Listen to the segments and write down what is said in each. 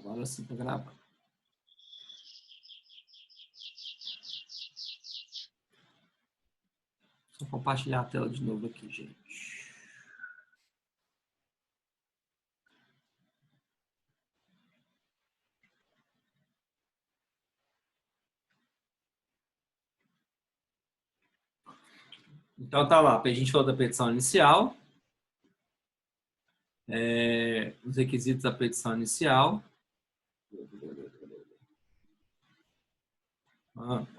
Agora sim para gravar. Vou compartilhar a tela de novo aqui, gente. Então tá lá, a gente falou da petição inicial, os requisitos da petição inicial.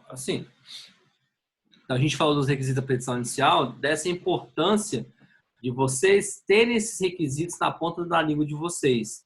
Assim, então a gente falou dos requisitos da petição inicial, dessa importância de vocês terem esses requisitos na ponta da língua de vocês.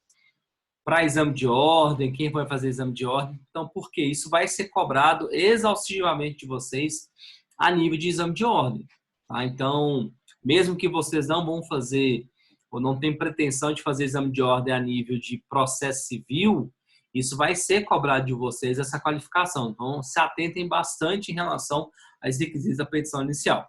Para exame de ordem, quem vai fazer exame de ordem. Então, por quê? Isso vai ser cobrado exaustivamente de vocês a nível de exame de ordem. Tá? Então, mesmo que vocês não vão fazer ou não tem pretensão de fazer exame de ordem a nível de processo civil, isso vai ser cobrado de vocês, essa qualificação. Então, se atentem bastante em relação aos requisitos da petição inicial.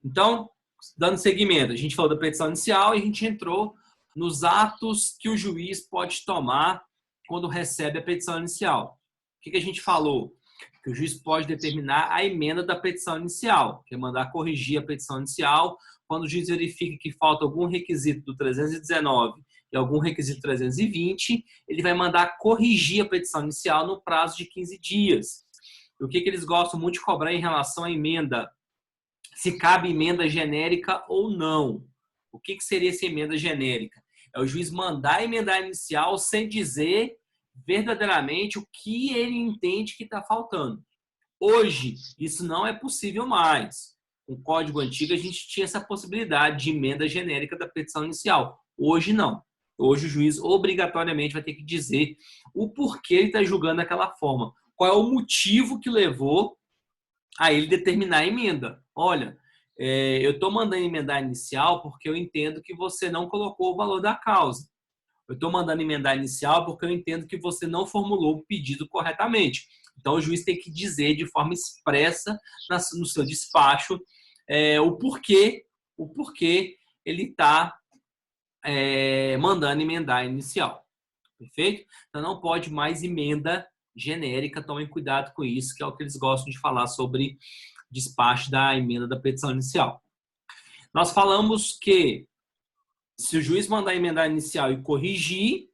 Então, dando seguimento, a gente falou da petição inicial e a gente entrou nos atos que o juiz pode tomar quando recebe a petição inicial. O que a gente falou? Que o juiz pode determinar a emenda da petição inicial, que é mandar corrigir a petição inicial. Quando o juiz verifica que falta algum requisito do 319 e algum requisito 320, ele vai mandar corrigir a petição inicial no prazo de 15 dias. E o que eles gostam muito de cobrar em relação à emenda? Se cabe emenda genérica ou não. O que seria essa emenda genérica? É o juiz mandar emendar inicial sem dizer verdadeiramente o que ele entende que está faltando. Hoje, isso não é possível mais. Com o código antigo, a gente tinha essa possibilidade de emenda genérica da petição inicial. Hoje, não. Hoje, o juiz obrigatoriamente vai ter que dizer o porquê ele está julgando daquela forma. Qual é o motivo que levou a ele determinar a emenda. Olha, eu estou mandando emendar inicial porque eu entendo que você não colocou o valor da causa. Eu estou mandando emendar inicial porque eu entendo que você não formulou o pedido corretamente. Então, o juiz tem que dizer de forma expressa no seu despacho o porquê ele está mandando emendar inicial. Perfeito? Então, não pode mais emenda genérica, tomem cuidado com isso, que é o que eles gostam de falar sobre despacho da emenda da petição inicial. Nós falamos que se o juiz mandar emendar inicial e corrigir,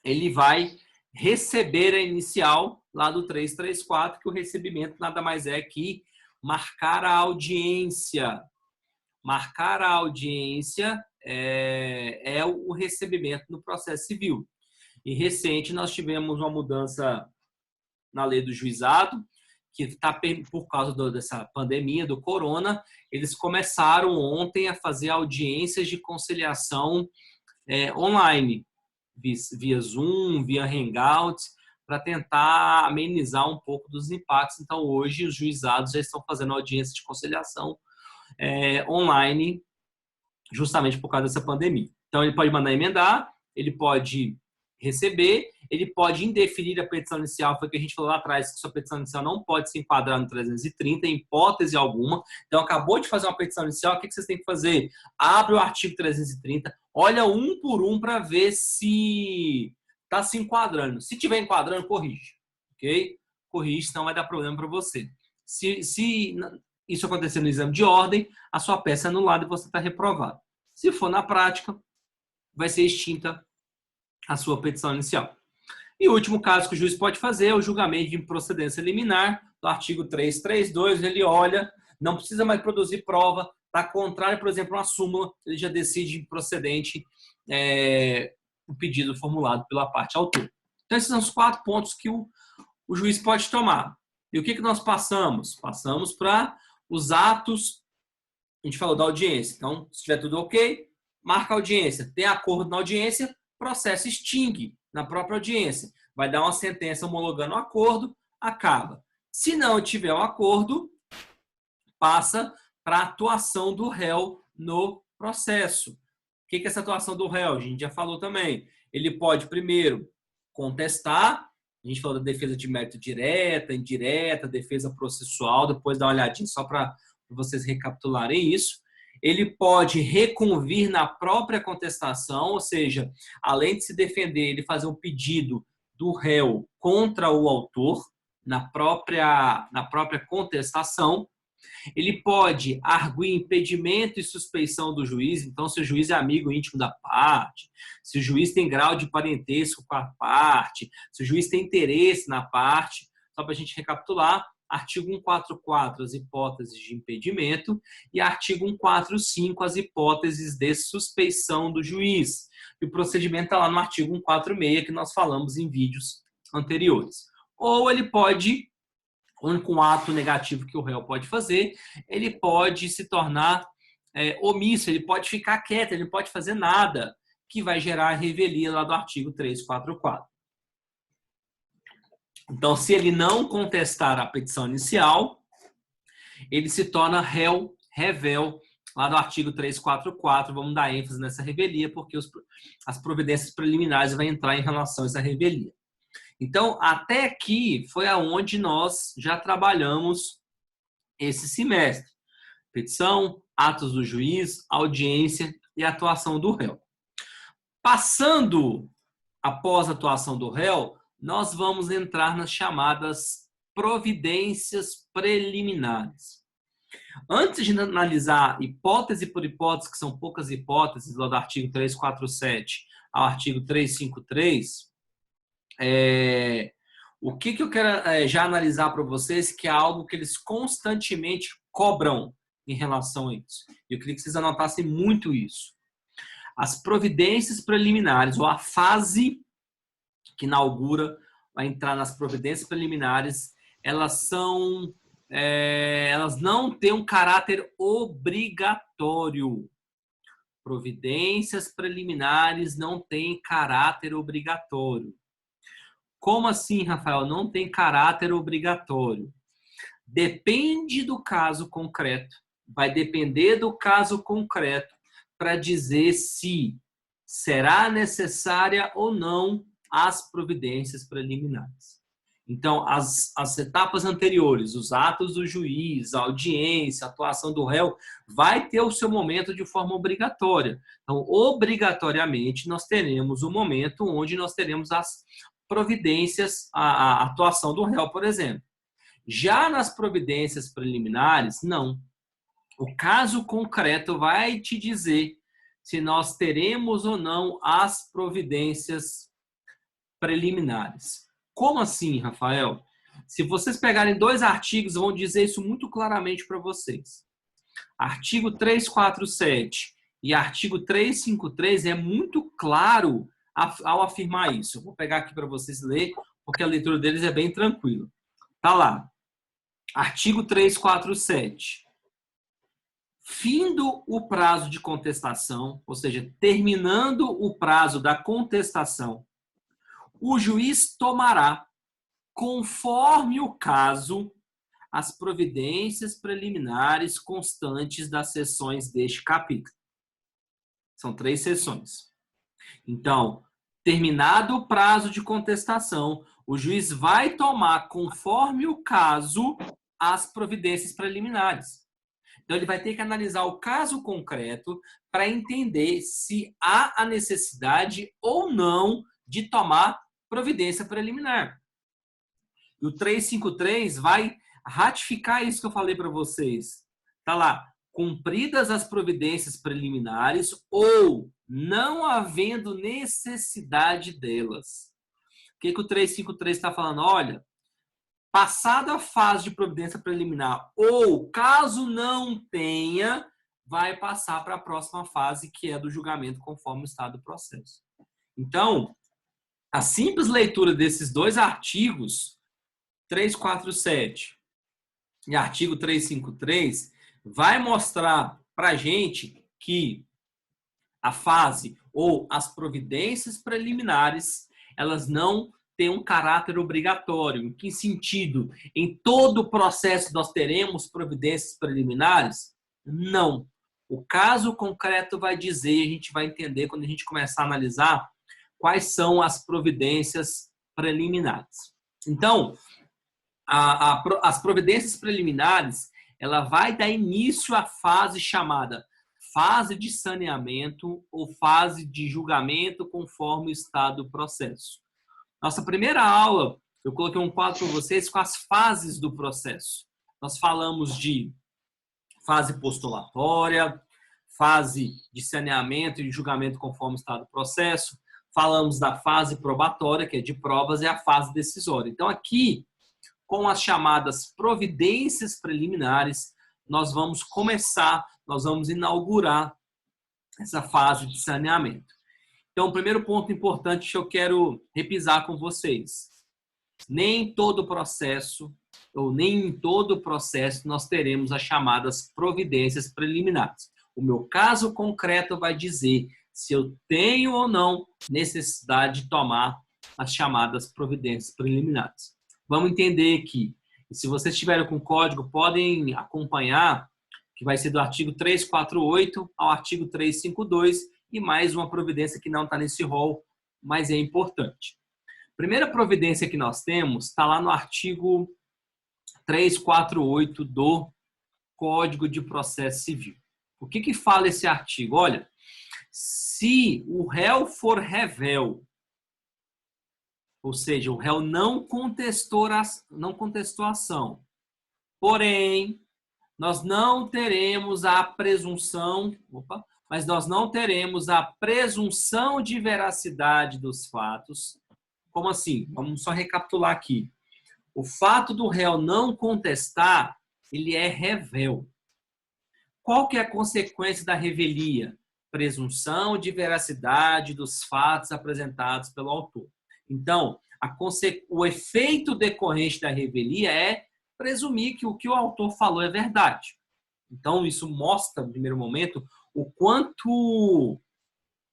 ele vai receber a inicial lá do 334, que o recebimento nada mais é que marcar a audiência. Marcar a audiência é o recebimento no processo civil. E recente nós tivemos uma mudança na lei do juizado, que está por causa dessa pandemia do corona, eles começaram ontem a fazer audiências de conciliação online, via Zoom, via Hangout, para tentar amenizar um pouco dos impactos. Então, hoje, os juizados já estão fazendo audiência de conciliação online, justamente por causa dessa pandemia. Então, ele pode mandar emendar, ele pode receber, ele pode indeferir a petição inicial, foi o que a gente falou lá atrás, que sua petição inicial não pode se enquadrar no 330, em hipótese alguma. Então, acabou de fazer uma petição inicial, o que vocês têm que fazer? Abre o artigo 330, olha um por um para ver se está se enquadrando. Se estiver enquadrando, corrige, ok? Corrige, senão vai dar problema para você. Se isso acontecer no exame de ordem, a sua peça é anulada e você está reprovado. Se for na prática, vai ser extinta a sua petição inicial. E o último caso que o juiz pode fazer é o julgamento de improcedência liminar, do artigo 332, ele olha, não precisa mais produzir prova, está contrário, por exemplo, a uma súmula, ele já decide improcedente o pedido formulado pela parte autora. Então, esses são os 4 pontos que o juiz pode tomar. E o que nós passamos? Passamos para os atos, a gente falou da audiência. Então, se estiver tudo ok, marca a audiência. Tem acordo na audiência, processo extingue na própria audiência. Vai dar uma sentença homologando o acordo, acaba. Se não tiver um acordo, passa para a atuação do réu no processo. O que é essa atuação do réu? A gente já falou também. Ele pode, primeiro, contestar. A gente falou da defesa de mérito direta, indireta, defesa processual. Depois dá uma olhadinha só para vocês recapitularem isso. Ele pode reconvir na própria contestação, ou seja, além de se defender, ele fazer um pedido do réu contra o autor na própria contestação. Ele pode arguir impedimento e suspeição do juiz. Então, se o juiz é amigo íntimo da parte, se o juiz tem grau de parentesco com a parte, se o juiz tem interesse na parte, só para a gente recapitular, artigo 144, as hipóteses de impedimento, e artigo 145, as hipóteses de suspeição do juiz. E o procedimento está lá no artigo 146, que nós falamos em vídeos anteriores. Ou ele pode, o único ato negativo que o réu pode fazer, ele pode se tornar omisso, ele pode ficar quieto, ele não pode fazer nada, que vai gerar a revelia lá do artigo 344. Então, se ele não contestar a petição inicial, ele se torna réu, revel, lá do artigo 344. Vamos dar ênfase nessa revelia, porque as providências preliminares vão entrar em relação a essa revelia. Então, até aqui foi aonde nós já trabalhamos esse semestre. Petição, atos do juiz, audiência e atuação do réu. Passando após a atuação do réu, nós vamos entrar nas chamadas providências preliminares. Antes de analisar hipótese por hipótese, que são poucas hipóteses, lá do artigo 347 ao artigo 353, o que eu quero já analisar para vocês, que é algo que eles constantemente cobram em relação a isso. Eu queria que vocês anotassem muito isso. As providências preliminares, ou a fase que inaugura, vai entrar nas providências preliminares, elas não têm um caráter obrigatório. Providências preliminares não têm caráter obrigatório. Como assim, Rafael? Não tem caráter obrigatório. Depende do caso concreto. Vai depender do caso concreto para dizer se será necessária ou não as providências preliminares. Então, as etapas anteriores, os atos do juiz, a audiência, a atuação do réu, vai ter o seu momento de forma obrigatória. Então, obrigatoriamente, nós teremos um momento onde nós teremos as providências, a atuação do réu, por exemplo. Já nas providências preliminares, não. O caso concreto vai te dizer se nós teremos ou não as providências preliminares. Como assim, Rafael? Se vocês pegarem dois artigos, vão dizer isso muito claramente para vocês. Artigo 347 e artigo 353 é muito claro ao afirmar isso. Eu vou pegar aqui para vocês lerem, porque a leitura deles é bem tranquila. Tá lá. Artigo 347. Findo o prazo de contestação, ou seja, terminando o prazo da contestação, o juiz tomará, conforme o caso, as providências preliminares constantes das seções deste capítulo. São 3 seções. Então, terminado o prazo de contestação, o juiz vai tomar, conforme o caso, as providências preliminares. Então, ele vai ter que analisar o caso concreto para entender se há a necessidade ou não de tomar providência preliminar. E o 353 vai ratificar isso que eu falei para vocês. Está lá, cumpridas as providências preliminares ou não havendo necessidade delas. O que o 353 está falando? Olha, passada a fase de providência preliminar ou caso não tenha, vai passar para a próxima fase, que é do julgamento conforme o estado do processo. Então, a simples leitura desses dois artigos, 347 e artigo 353, vai mostrar para a gente que a fase ou as providências preliminares, elas não têm um caráter obrigatório. Em que sentido? Em todo o processo nós teremos providências preliminares? Não. O caso concreto vai dizer, a gente vai entender quando a gente começar a analisar quais são as providências preliminares. Então, as providências preliminares, ela vai dar início à fase chamada fase de saneamento ou fase de julgamento conforme o estado do processo. Nossa primeira aula, eu coloquei um quadro para vocês com as fases do processo. Nós falamos de fase postulatória, fase de saneamento e julgamento conforme o estado do processo. Falamos da fase probatória, que é de provas, e a fase decisória. Então, aqui, com as chamadas providências preliminares, nós vamos inaugurar essa fase de saneamento. Então, o primeiro ponto importante que eu quero repisar com vocês. Nem em todo processo nós teremos as chamadas providências preliminares. O meu caso concreto vai dizer se eu tenho ou não necessidade de tomar as chamadas providências preliminares. Vamos entender aqui. E se vocês estiverem com o código, podem acompanhar, que vai ser do artigo 348 ao artigo 352, e mais uma providência que não está nesse rol, mas é importante. Primeira providência que nós temos está lá no artigo 348 do Código de Processo Civil. O que fala esse artigo? Olha, se o réu for revel, ou seja, o réu não contestou a ação, porém, nós não teremos a presunção, de veracidade dos fatos. Como assim? Vamos só recapitular aqui. O fato do réu não contestar, ele é revel. Qual que é a consequência da revelia? Presunção de veracidade dos fatos apresentados pelo autor. Então, o efeito decorrente da revelia é presumir que o que o autor falou é verdade. Então, isso mostra, no primeiro momento, o quanto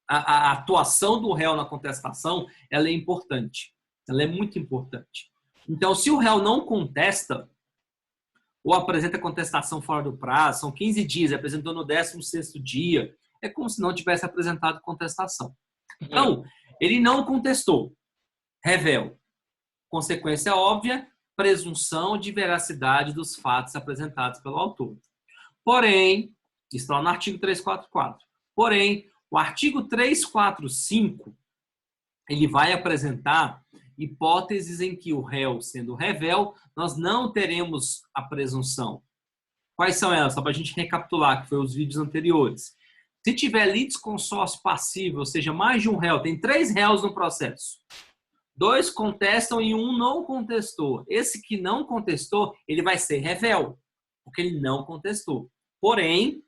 a atuação do réu na contestação ela é importante. Ela é muito importante. Então, se o réu não contesta ou apresenta contestação fora do prazo, são 15 dias, apresentou no 16º dia, é como se não tivesse apresentado contestação. Então, ele não contestou. Revel. Consequência óbvia, presunção de veracidade dos fatos apresentados pelo autor. Porém, isso está no artigo 344. Porém, o artigo 345, ele vai apresentar hipóteses em que o réu, sendo revel, nós não teremos a presunção. Quais são elas? Só para a gente recapitular, que foi os vídeos anteriores. Se tiver litisconsórcio passivo, ou seja, mais de um réu, tem 3 réus no processo. 2 contestam e 1 não contestou. Esse que não contestou, ele vai ser revel, porque ele não contestou. Porém,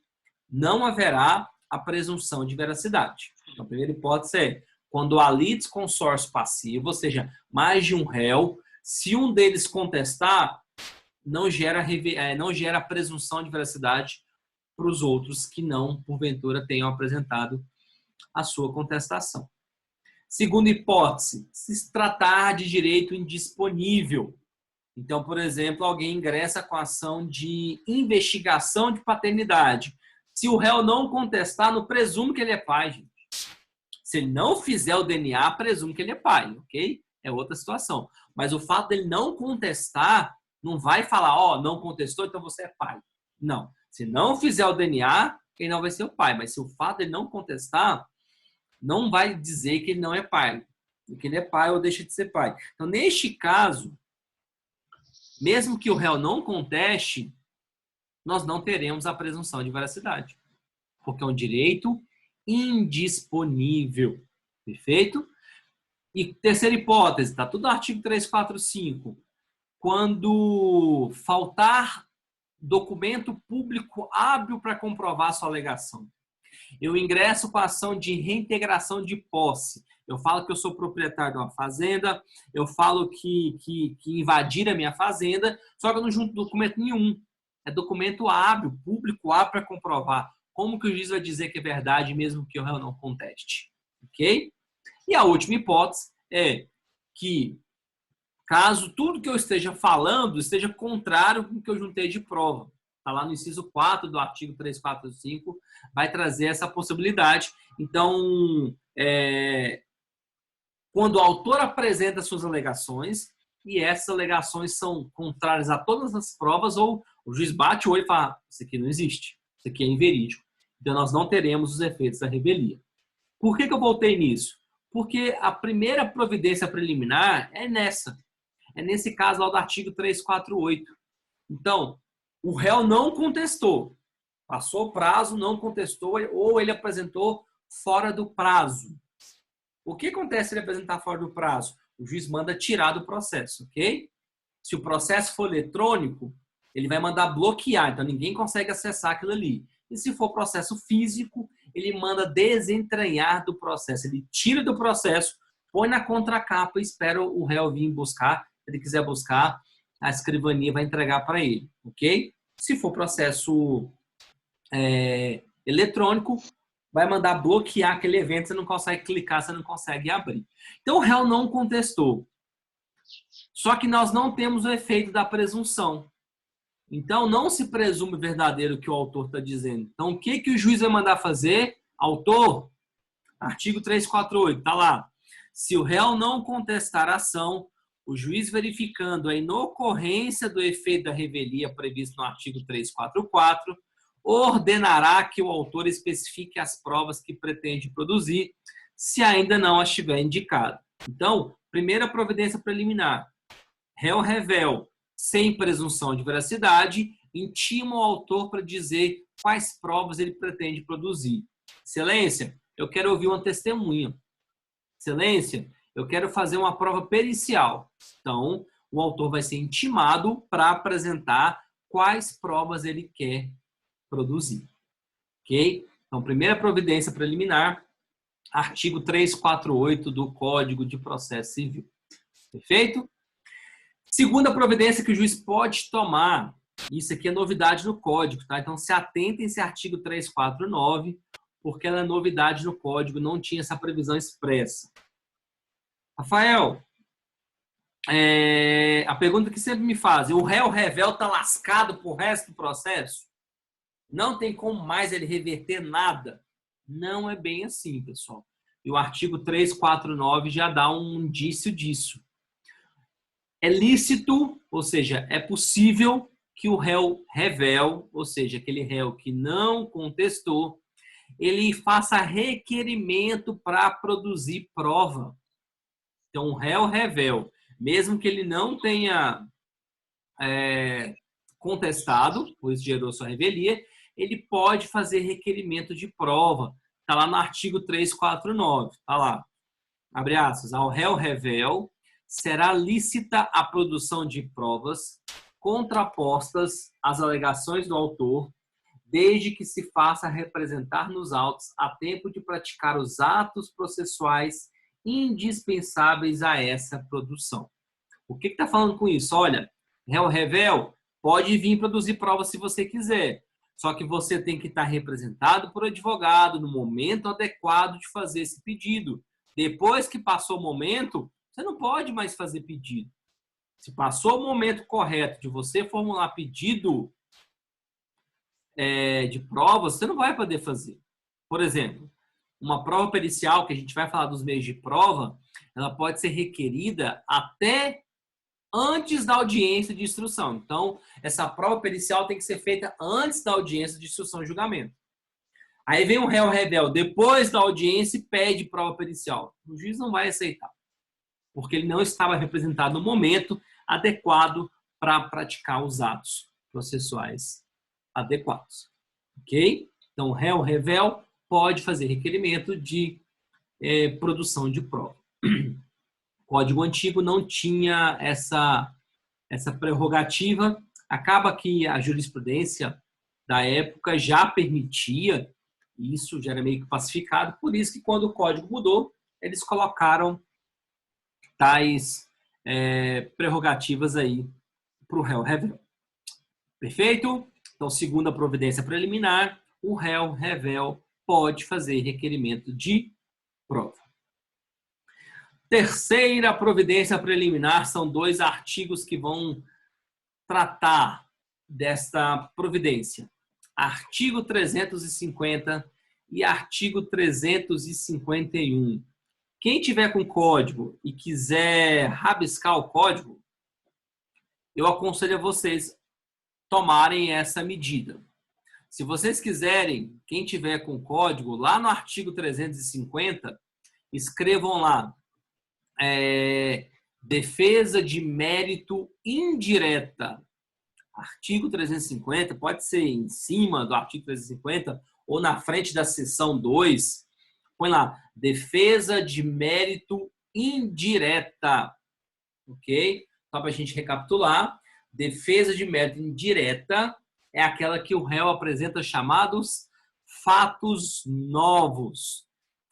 não haverá a presunção de veracidade. Então, a primeira hipótese é quando há litisconsórcio passivo, ou seja, mais de um réu, se um deles contestar, não gera presunção de veracidade para os outros que não, porventura, tenham apresentado a sua contestação. Segunda hipótese, se tratar de direito indisponível. Então, por exemplo, alguém ingressa com a ação de investigação de paternidade. Se o réu não contestar, não presume que ele é pai, gente. Se ele não fizer o DNA, presume que ele é pai, ok? É outra situação. Mas o fato dele não contestar, não vai falar, não contestou, então você é pai. Não. Se não fizer o DNA, ele não vai ser o pai. Mas se o fato dele não contestar, não vai dizer que ele não é pai. Que ele é pai ou deixa de ser pai. Então, neste caso, mesmo que o réu não conteste, nós não teremos a presunção de veracidade. Porque é um direito indisponível. Perfeito? E terceira hipótese, está tudo no artigo 345. Quando faltar documento público hábil para comprovar sua alegação. Eu ingresso com a ação de reintegração de posse. Eu falo que eu sou proprietário de uma fazenda, eu falo que invadiram a minha fazenda, só que eu não junto documento nenhum. É documento hábil, público hábil para comprovar. Como que o juiz vai dizer que é verdade, mesmo que o réu não conteste? Ok? E a última hipótese é que, caso tudo que eu esteja falando esteja contrário com o que eu juntei de prova. Está lá no inciso 4 do artigo 345, vai trazer essa possibilidade. Então, quando o autor apresenta suas alegações, e essas alegações são contrárias a todas as provas, ou o juiz bate o olho e fala, isso aqui não existe, isso aqui é inverídico. Então, nós não teremos os efeitos da revelia. Por que eu voltei nisso? Porque a primeira providência preliminar é nessa. É nesse caso lá do artigo 348. Então, o réu não contestou. Passou o prazo, não contestou, ou ele apresentou fora do prazo. O que acontece se ele apresentar fora do prazo? O juiz manda tirar do processo, ok? Se o processo for eletrônico, ele vai mandar bloquear, então ninguém consegue acessar aquilo ali. E se for processo físico, ele manda desentranhar do processo. Ele tira do processo, põe na contracapa e espera o réu vir buscar. Se ele quiser buscar, a escrivania vai entregar para ele, ok? Se for processo eletrônico, vai mandar bloquear aquele evento, você não consegue clicar, você não consegue abrir. Então, o réu não contestou. Só que nós não temos o efeito da presunção. Então, não se presume verdadeiro o que o autor está dizendo. Então, o que o juiz vai mandar fazer? Autor, artigo 348, está lá. Se o réu não contestar a ação, o juiz verificando a inocorrência do efeito da revelia previsto no artigo 344, ordenará que o autor especifique as provas que pretende produzir, se ainda não as tiver indicado. Então, primeira providência preliminar. Réu revel, sem presunção de veracidade, intima o autor para dizer quais provas ele pretende produzir. Excelência, eu quero ouvir uma testemunha. Excelência, eu quero fazer uma prova pericial. Então, o autor vai ser intimado para apresentar quais provas ele quer produzir. Ok? Então, primeira providência preliminar, artigo 348 do Código de Processo Civil. Perfeito? Segunda providência que o juiz pode tomar, isso aqui é novidade no Código, tá? Então, se atentem esse artigo 349, porque ela é novidade no Código, não tinha essa previsão expressa. Rafael, a pergunta que sempre me fazem, o réu revel está lascado pro resto do processo? Não tem como mais ele reverter nada? Não é bem assim, pessoal. E o artigo 349 já dá um indício disso. É lícito, ou seja, é possível que o réu revel, ou seja, aquele réu que não contestou, ele faça requerimento para produzir prova. Então, o réu revel, mesmo que ele não tenha contestado, pois gerou sua revelia, ele pode fazer requerimento de prova. Está lá no artigo 349. Está lá. Abre aspas. Ao réu revel, será lícita a produção de provas contrapostas às alegações do autor, desde que se faça representar nos autos a tempo de praticar os atos processuais indispensáveis a essa produção. O que está falando com isso? Olha, réu revel pode vir produzir provas se você quiser, só que você tem que estar representado por advogado no momento adequado de fazer esse pedido. Depois que passou o momento, você não pode mais fazer pedido. Se passou o momento correto de você formular pedido de provas, você não vai poder fazer. Por exemplo, uma prova pericial, que a gente vai falar dos meios de prova, ela pode ser requerida até antes da audiência de instrução. Então, essa prova pericial tem que ser feita antes da audiência de instrução e julgamento. Aí vem o réu revel depois da audiência e pede prova pericial. O juiz não vai aceitar, porque ele não estava representado no momento adequado para praticar os atos processuais adequados. Ok? Então, o réu revel pode fazer requerimento de produção de prova. O Código Antigo não tinha essa prerrogativa. Acaba que a jurisprudência da época já permitia, e isso já era meio que pacificado, por isso que quando o Código mudou, eles colocaram tais prerrogativas aí para o réu revel. Perfeito? Então, segunda providência preliminar, o réu revel pode fazer requerimento de prova. Terceira providência preliminar, são 2 artigos que vão tratar desta providência. Artigo 350 e artigo 351. Quem tiver com código e quiser rabiscar o código, eu aconselho a vocês tomarem essa medida. Se vocês quiserem, quem tiver com código, lá no artigo 350, escrevam lá, defesa de mérito indireta. Artigo 350, pode ser em cima do artigo 350 ou na frente da seção 2. Põe lá, defesa de mérito indireta. Ok? Só para a gente recapitular, defesa de mérito indireta é aquela que o réu apresenta chamados fatos novos,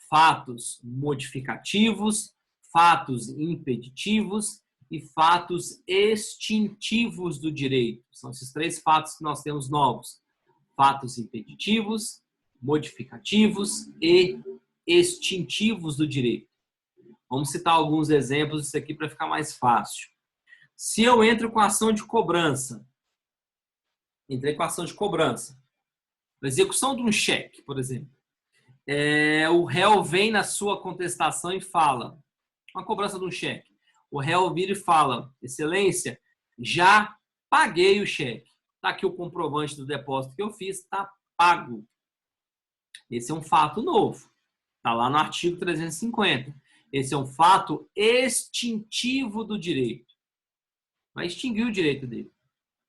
fatos modificativos, fatos impeditivos e fatos extintivos do direito. São esses três fatos que nós temos novos. Fatos impeditivos, modificativos e extintivos do direito. Vamos citar alguns exemplos disso aqui para ficar mais fácil. Se eu entro com ação de cobrança, entrei com ação de cobrança, execução de um cheque, por exemplo, o réu vem na sua contestação e fala, uma cobrança de um cheque, o réu vira e fala, excelência, já paguei o cheque, está aqui o comprovante do depósito que eu fiz, está pago. Esse é um fato novo, está lá no artigo 350. Esse é um fato extintivo do direito. Vai extinguir o direito dele.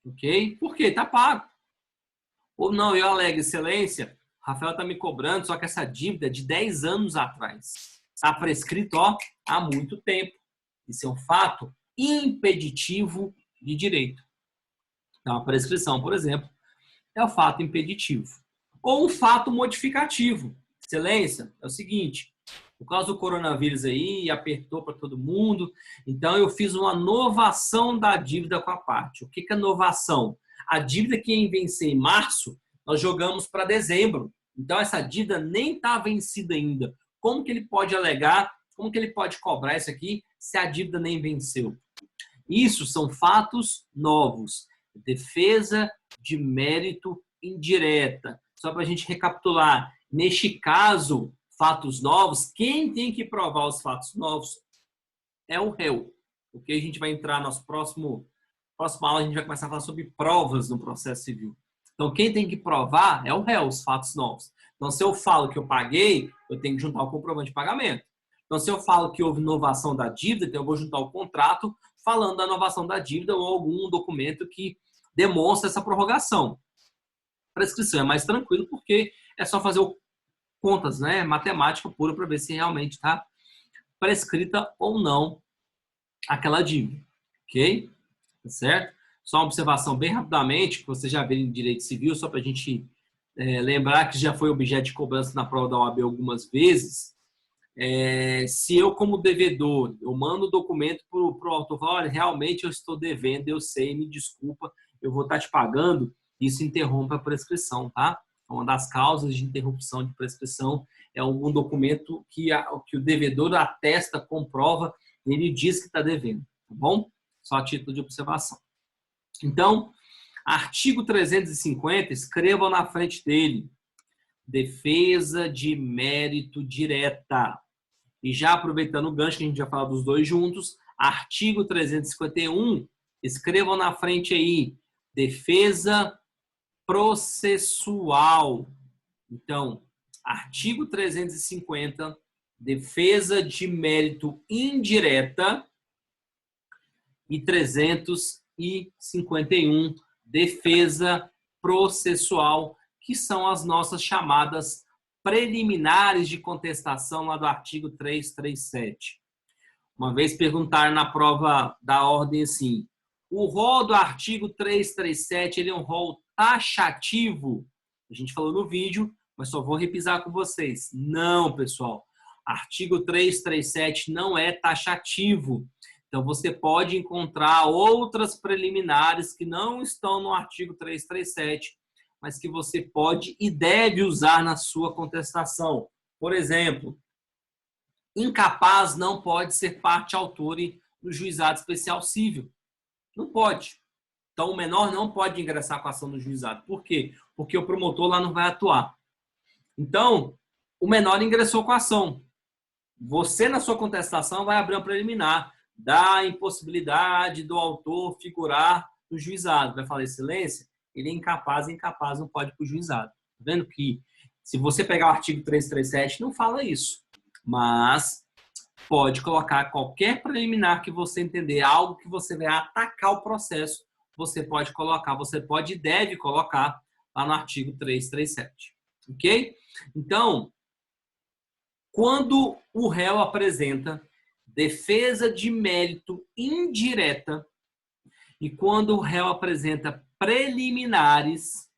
Ok? Por quê? Está pago. Ou não, eu alego, excelência, Rafael está me cobrando, só que essa dívida é de 10 anos atrás. Está prescrito há muito tempo. Isso é um fato impeditivo de direito. Então, a prescrição, por exemplo, é o fato impeditivo. Ou um fato modificativo. Excelência, é o seguinte, por causa do coronavírus aí, apertou para todo mundo, então eu fiz uma novação da dívida com a parte. O que é novação? A dívida que ia vencer em março, nós jogamos para dezembro. Então, essa dívida nem está vencida ainda. Como que ele pode alegar, como que ele pode cobrar isso aqui se a dívida nem venceu? Isso são fatos novos. Defesa de mérito indireta. Só para a gente recapitular, neste caso, fatos novos, quem tem que provar os fatos novos é o réu. Porque a gente vai entrar no próxima aula, a gente vai começar a falar sobre provas no processo civil. Então, quem tem que provar é o réu, os fatos novos. Então, se eu falo que eu paguei, eu tenho que juntar o comprovante de pagamento. Então, se eu falo que houve novação da dívida, então eu vou juntar o contrato falando da novação da dívida ou algum documento que demonstra essa prorrogação. A prescrição é mais tranquilo porque é só fazer contas, né? Matemática pura para ver se realmente está prescrita ou não aquela dívida. Ok? Tá certo? Só uma observação bem rapidamente, que você já viu em direito civil, só para a gente lembrar que já foi objeto de cobrança na prova da OAB algumas vezes. Se eu, como devedor, eu mando o documento para o autor, falo, olha, realmente eu estou devendo, eu sei, me desculpa, eu vou estar te pagando, isso interrompe a prescrição, tá? Uma das causas de interrupção de prescrição é algum documento que o devedor atesta, comprova, e ele diz que está devendo, tá bom? Só a título de observação. Então, artigo 350, escrevam na frente dele, defesa de mérito direta. E já aproveitando o gancho que a gente já falou dos dois juntos, artigo 351, escrevam na frente aí, defesa processual. Então, artigo 350, defesa de mérito indireta, e 351, defesa processual, que são as nossas chamadas preliminares de contestação lá do artigo 337. Uma vez perguntaram na prova da ordem assim, o rol do artigo 337, ele é um rol taxativo? A gente falou no vídeo, mas só vou repisar com vocês. Não, pessoal. Artigo 337 não é taxativo. Então, você pode encontrar outras preliminares que não estão no artigo 337, mas que você pode e deve usar na sua contestação. Por exemplo, incapaz não pode ser parte autora no juizado especial civil. Não pode. Então, o menor não pode ingressar com a ação no juizado. Por quê? Porque o promotor lá não vai atuar. Então, o menor ingressou com a ação. Você, na sua contestação, vai abrir uma preliminar da impossibilidade do autor figurar no juizado. Vai falar, excelência, ele é incapaz, não pode ir para o juizado. Tá vendo que se você pegar o artigo 337, não fala isso. Mas pode colocar qualquer preliminar que você entender, algo que você vai atacar o processo, você pode colocar, você pode e deve colocar lá no artigo 337. Ok? Então, quando o réu apresenta defesa de mérito indireta e quando o réu apresenta preliminares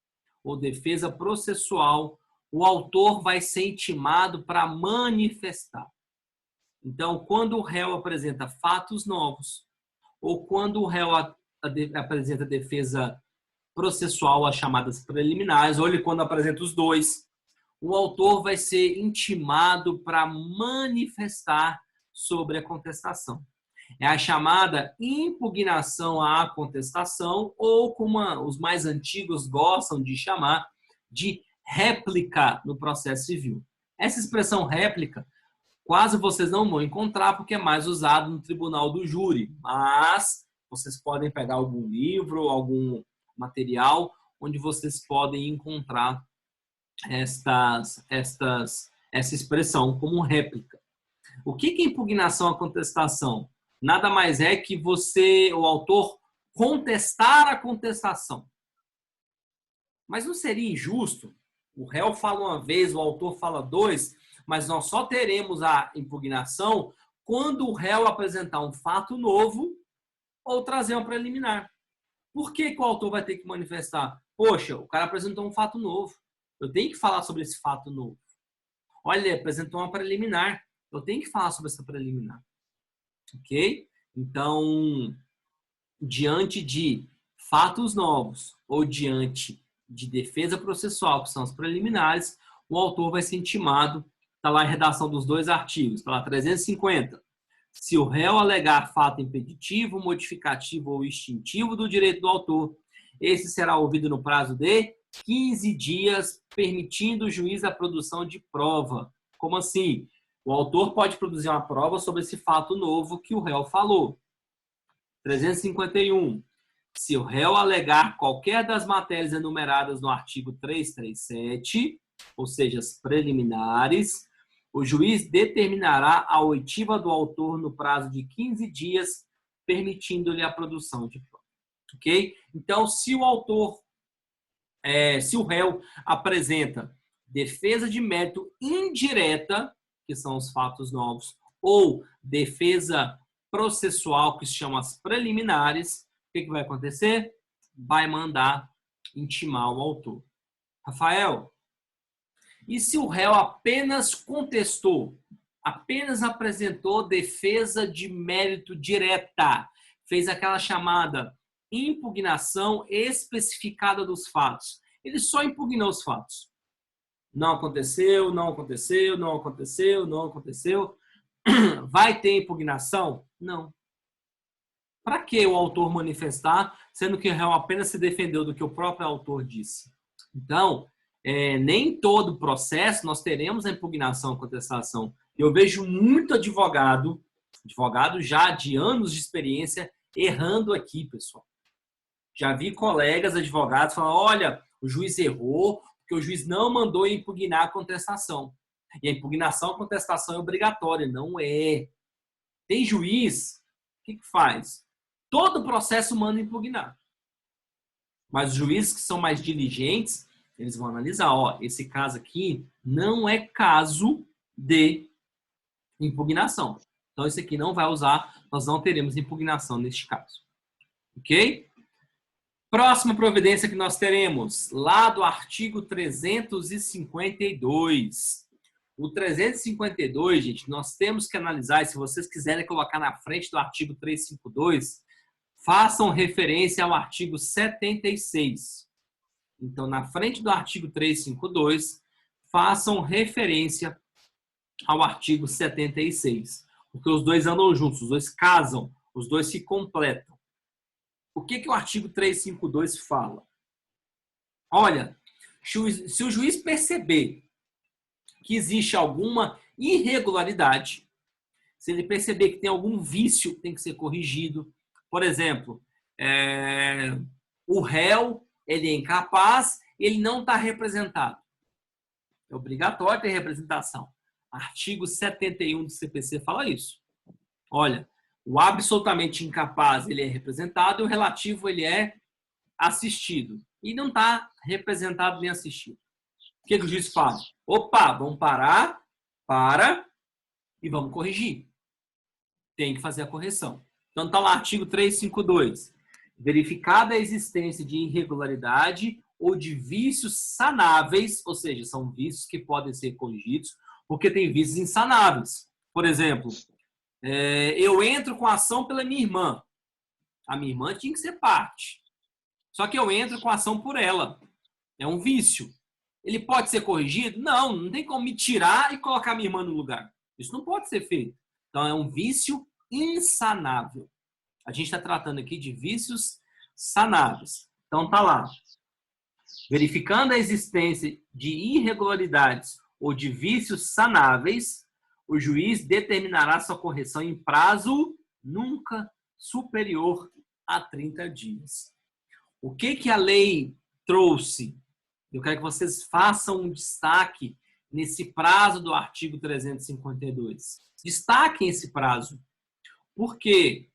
ou defesa processual, o autor vai ser intimado para manifestar. Então, quando o réu apresenta fatos novos ou quando o réu apresenta defesa processual, as chamadas preliminares, ou ele quando apresenta os dois, o autor vai ser intimado para manifestar sobre a contestação. É a chamada impugnação à contestação, ou como os mais antigos gostam de chamar, de réplica no processo civil. Essa expressão réplica, quase vocês não vão encontrar, porque é mais usado no tribunal do júri, mas vocês podem pegar algum livro, algum material, onde vocês podem encontrar essa expressão como réplica. O que é impugnação à contestação? Nada mais é que o autor, contestar a contestação. Mas não seria injusto? O réu fala uma vez, o autor fala dois, mas nós só teremos a impugnação quando o réu apresentar um fato novo ou trazer uma preliminar. Por que o autor vai ter que manifestar? Poxa, o cara apresentou um fato novo. Eu tenho que falar sobre esse fato novo. Olha, ele apresentou uma preliminar. Eu tenho que falar sobre essa preliminar. Ok? Então, diante de fatos novos ou diante de defesa processual, que são as preliminares, o autor vai ser intimado. Está lá a redação dos dois artigos. Está lá 350. Se o réu alegar fato impeditivo, modificativo ou extintivo do direito do autor, esse será ouvido no prazo de 15 dias, permitindo o juiz a produção de prova. Como assim? O autor pode produzir uma prova sobre esse fato novo que o réu falou. 351. Se o réu alegar qualquer das matérias enumeradas no artigo 337, ou seja, as preliminares, o juiz determinará a oitiva do autor no prazo de 15 dias, permitindo-lhe a produção de prova. Ok? Então, se o réu apresenta defesa de mérito indireta, que são os fatos novos, ou defesa processual, que se chama as preliminares, o que vai acontecer? Vai mandar intimar o autor. Rafael, e se o réu apenas contestou, apenas apresentou defesa de mérito direta, fez aquela chamada impugnação especificada dos fatos. Ele só impugnou os fatos. Não aconteceu, não aconteceu, não aconteceu, não aconteceu. Vai ter impugnação? Não. Para que o autor manifestar, sendo que o réu apenas se defendeu do que o próprio autor disse? Então, nem todo processo nós teremos a impugnação, a contestação. Eu vejo muito advogado já de anos de experiência, errando aqui, pessoal. Já vi colegas advogados falando, olha, o juiz errou porque o juiz não mandou impugnar a contestação. E a impugnação, a contestação é obrigatória. Não é. Tem juiz, o que faz? Todo processo manda impugnar. Mas os juízes que são mais diligentes, eles vão analisar, esse caso aqui não é caso de impugnação. Então, esse aqui não vai usar, nós não teremos impugnação neste caso. Ok? Próxima providência que nós teremos, lá do artigo 352. O 352, gente, nós temos que analisar, e se vocês quiserem colocar na frente do artigo 352, façam referência ao artigo 76. Então, na frente do artigo 352, façam referência ao artigo 76. Porque os dois andam juntos, os dois casam, os dois se completam. O que o artigo 352 fala? Olha, se o juiz perceber que existe alguma irregularidade, se ele perceber que tem algum vício que tem que ser corrigido, por exemplo, o réu ele é incapaz, ele não está representado. É obrigatório ter representação. Artigo 71 do CPC fala isso. Olha, o absolutamente incapaz ele é representado e o relativo ele é assistido. E não está representado nem assistido. O que o juiz fala? Opa, vamos parar, e vamos corrigir. Tem que fazer a correção. Então está lá artigo 352. Verificada a existência de irregularidade ou de vícios sanáveis, ou seja, são vícios que podem ser corrigidos, porque tem vícios insanáveis. Por exemplo, eu entro com a ação pela minha irmã. A minha irmã tinha que ser parte. Só que eu entro com a ação por ela. É um vício. Ele pode ser corrigido? Não, não tem como me tirar e colocar minha irmã no lugar. Isso não pode ser feito. Então, é um vício insanável. A gente está tratando aqui de vícios sanáveis. Então, tá lá. Verificando a existência de irregularidades ou de vícios sanáveis, o juiz determinará sua correção em prazo nunca superior a 30 dias. O que a lei trouxe? Eu quero que vocês façam um destaque nesse prazo do artigo 352. Destaquem esse prazo. Por quê?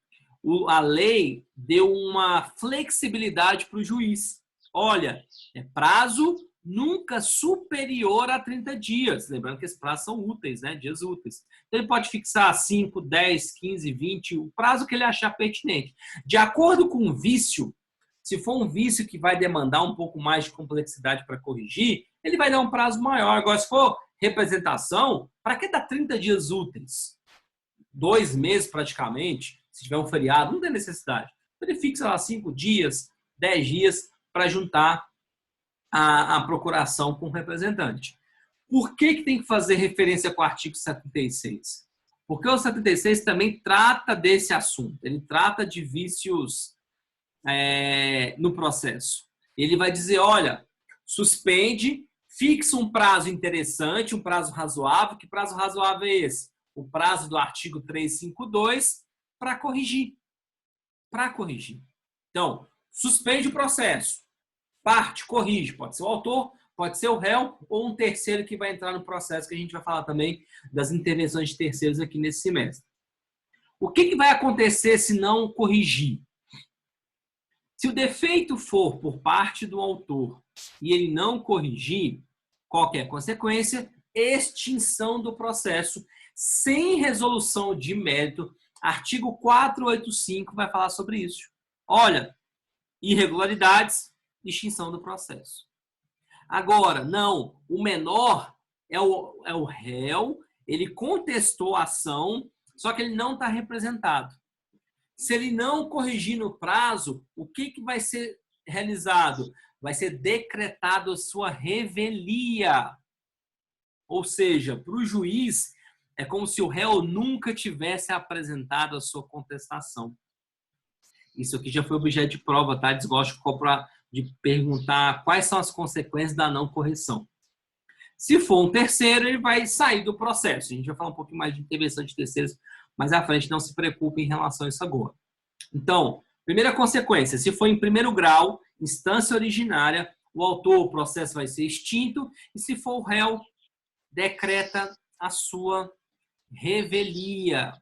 A lei deu uma flexibilidade para o juiz. Olha, é prazo nunca superior a 30 dias. Lembrando que esses prazos são úteis, né? Dias úteis. Então, ele pode fixar 5, 10, 15, 20, o prazo que ele achar pertinente. De acordo com o vício, se for um vício que vai demandar um pouco mais de complexidade para corrigir, ele vai dar um prazo maior. Agora, se for representação, para que dar 30 dias úteis? 2 meses praticamente, se tiver um feriado, não tem necessidade. Ele fixa lá 5 dias, 10 dias para juntar a procuração com o representante. Por que tem que fazer referência com o artigo 76? Porque o 76 também trata desse assunto. Ele trata de vícios no processo. Ele vai dizer, olha, suspende, fixa um prazo interessante, um prazo razoável. Que prazo razoável é esse? O prazo do artigo 352 para corrigir. Para corrigir. Então, suspende o processo. Parte, corrige. Pode ser o autor, pode ser o réu ou um terceiro que vai entrar no processo, que a gente vai falar também das intervenções de terceiros aqui nesse semestre. O que vai acontecer se não corrigir? Se o defeito for por parte do autor e ele não corrigir, qual que é a consequência? Extinção do processo sem resolução de mérito. Artigo 485 vai falar sobre isso. Olha, irregularidades, extinção do processo. Agora, não, o menor é o réu, ele contestou a ação, só que ele não está representado. Se ele não corrigir no prazo, o que vai ser realizado? Vai ser decretado a sua revelia. Ou seja, para o juiz, é como se o réu nunca tivesse apresentado a sua contestação. Isso aqui já foi objeto de prova, tá? Desgosto de perguntar quais são as consequências da não correção. Se for um terceiro, ele vai sair do processo. A gente vai falar um pouquinho mais de intervenção de terceiros mais à frente, não se preocupe em relação a isso agora. Então, primeira consequência, se for em primeiro grau, instância originária, o autor, o processo vai ser extinto, e se for o réu, decreta a sua revelia.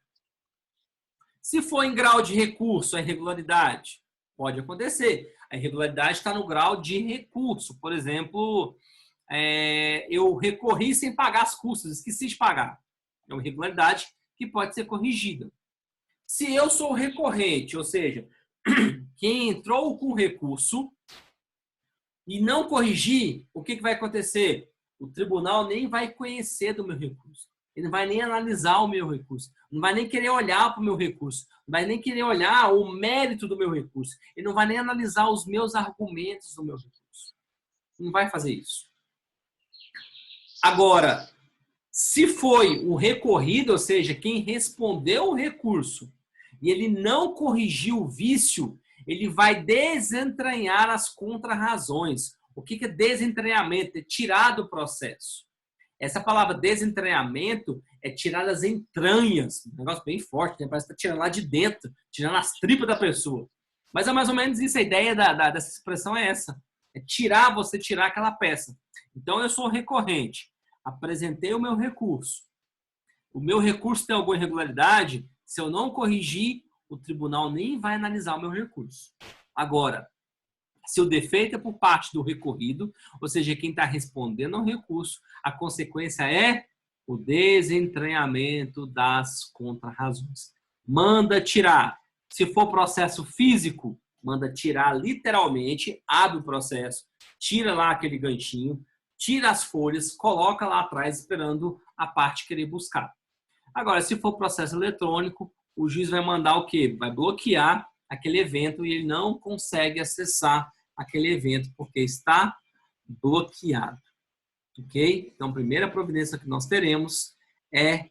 Se for em grau de recurso, a irregularidade, pode acontecer. A irregularidade está no grau de recurso. Por exemplo, eu recorri sem pagar as custas, esqueci de pagar. É uma irregularidade que pode ser corrigida. Se eu sou recorrente, ou seja, quem entrou com recurso e não corrigir, o que vai acontecer? O tribunal nem vai conhecer do meu recurso. Ele não vai nem analisar o meu recurso. Não vai nem querer olhar para o meu recurso. Não vai nem querer olhar o mérito do meu recurso. Ele não vai nem analisar os meus argumentos do meu recurso. Não vai fazer isso. Agora, se foi o recorrido, ou seja, quem respondeu o recurso, e ele não corrigiu o vício, ele vai desentranhar as contrarrazões. O que é desentranhamento? É tirar do processo. Essa palavra desentranhamento é tirar das entranhas. Um negócio bem forte, né? Parece que está tirando lá de dentro, tirando as tripas da pessoa. Mas é mais ou menos isso, a ideia dessa expressão é essa. É você tirar aquela peça. Então, eu sou recorrente. Apresentei o meu recurso. O meu recurso tem alguma irregularidade? Se eu não corrigir, o tribunal nem vai analisar o meu recurso. Agora, se o defeito é por parte do recorrido, ou seja, quem está respondendo ao recurso, a consequência é o desentranhamento das contrarrazões. Manda tirar. Se for processo físico, manda tirar literalmente, abre o processo, tira lá aquele ganchinho, tira as folhas, coloca lá atrás esperando a parte querer buscar. Agora, se for processo eletrônico, o juiz vai mandar o quê? Vai bloquear aquele evento e ele não consegue acessar aquele evento porque está bloqueado. Ok? Então, a primeira providência que nós teremos é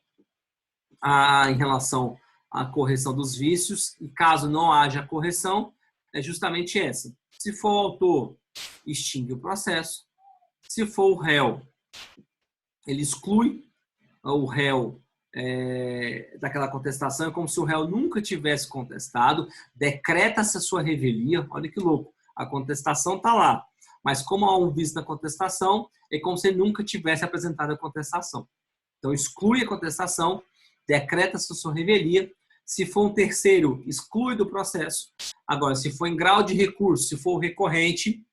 em relação à correção dos vícios, e caso não haja correção, é justamente essa. Se for o autor, extingue o processo. Se for o réu, ele exclui o réu daquela contestação. É como se o réu nunca tivesse contestado, decreta-se a sua revelia. Olha que louco, a contestação está lá, mas como há um vício na contestação, é como se ele nunca tivesse apresentado a contestação. Então, exclui a contestação, decreta-se a sua revelia. Se for um terceiro, exclui do processo. Agora, se for em grau de recurso, se for o recorrente,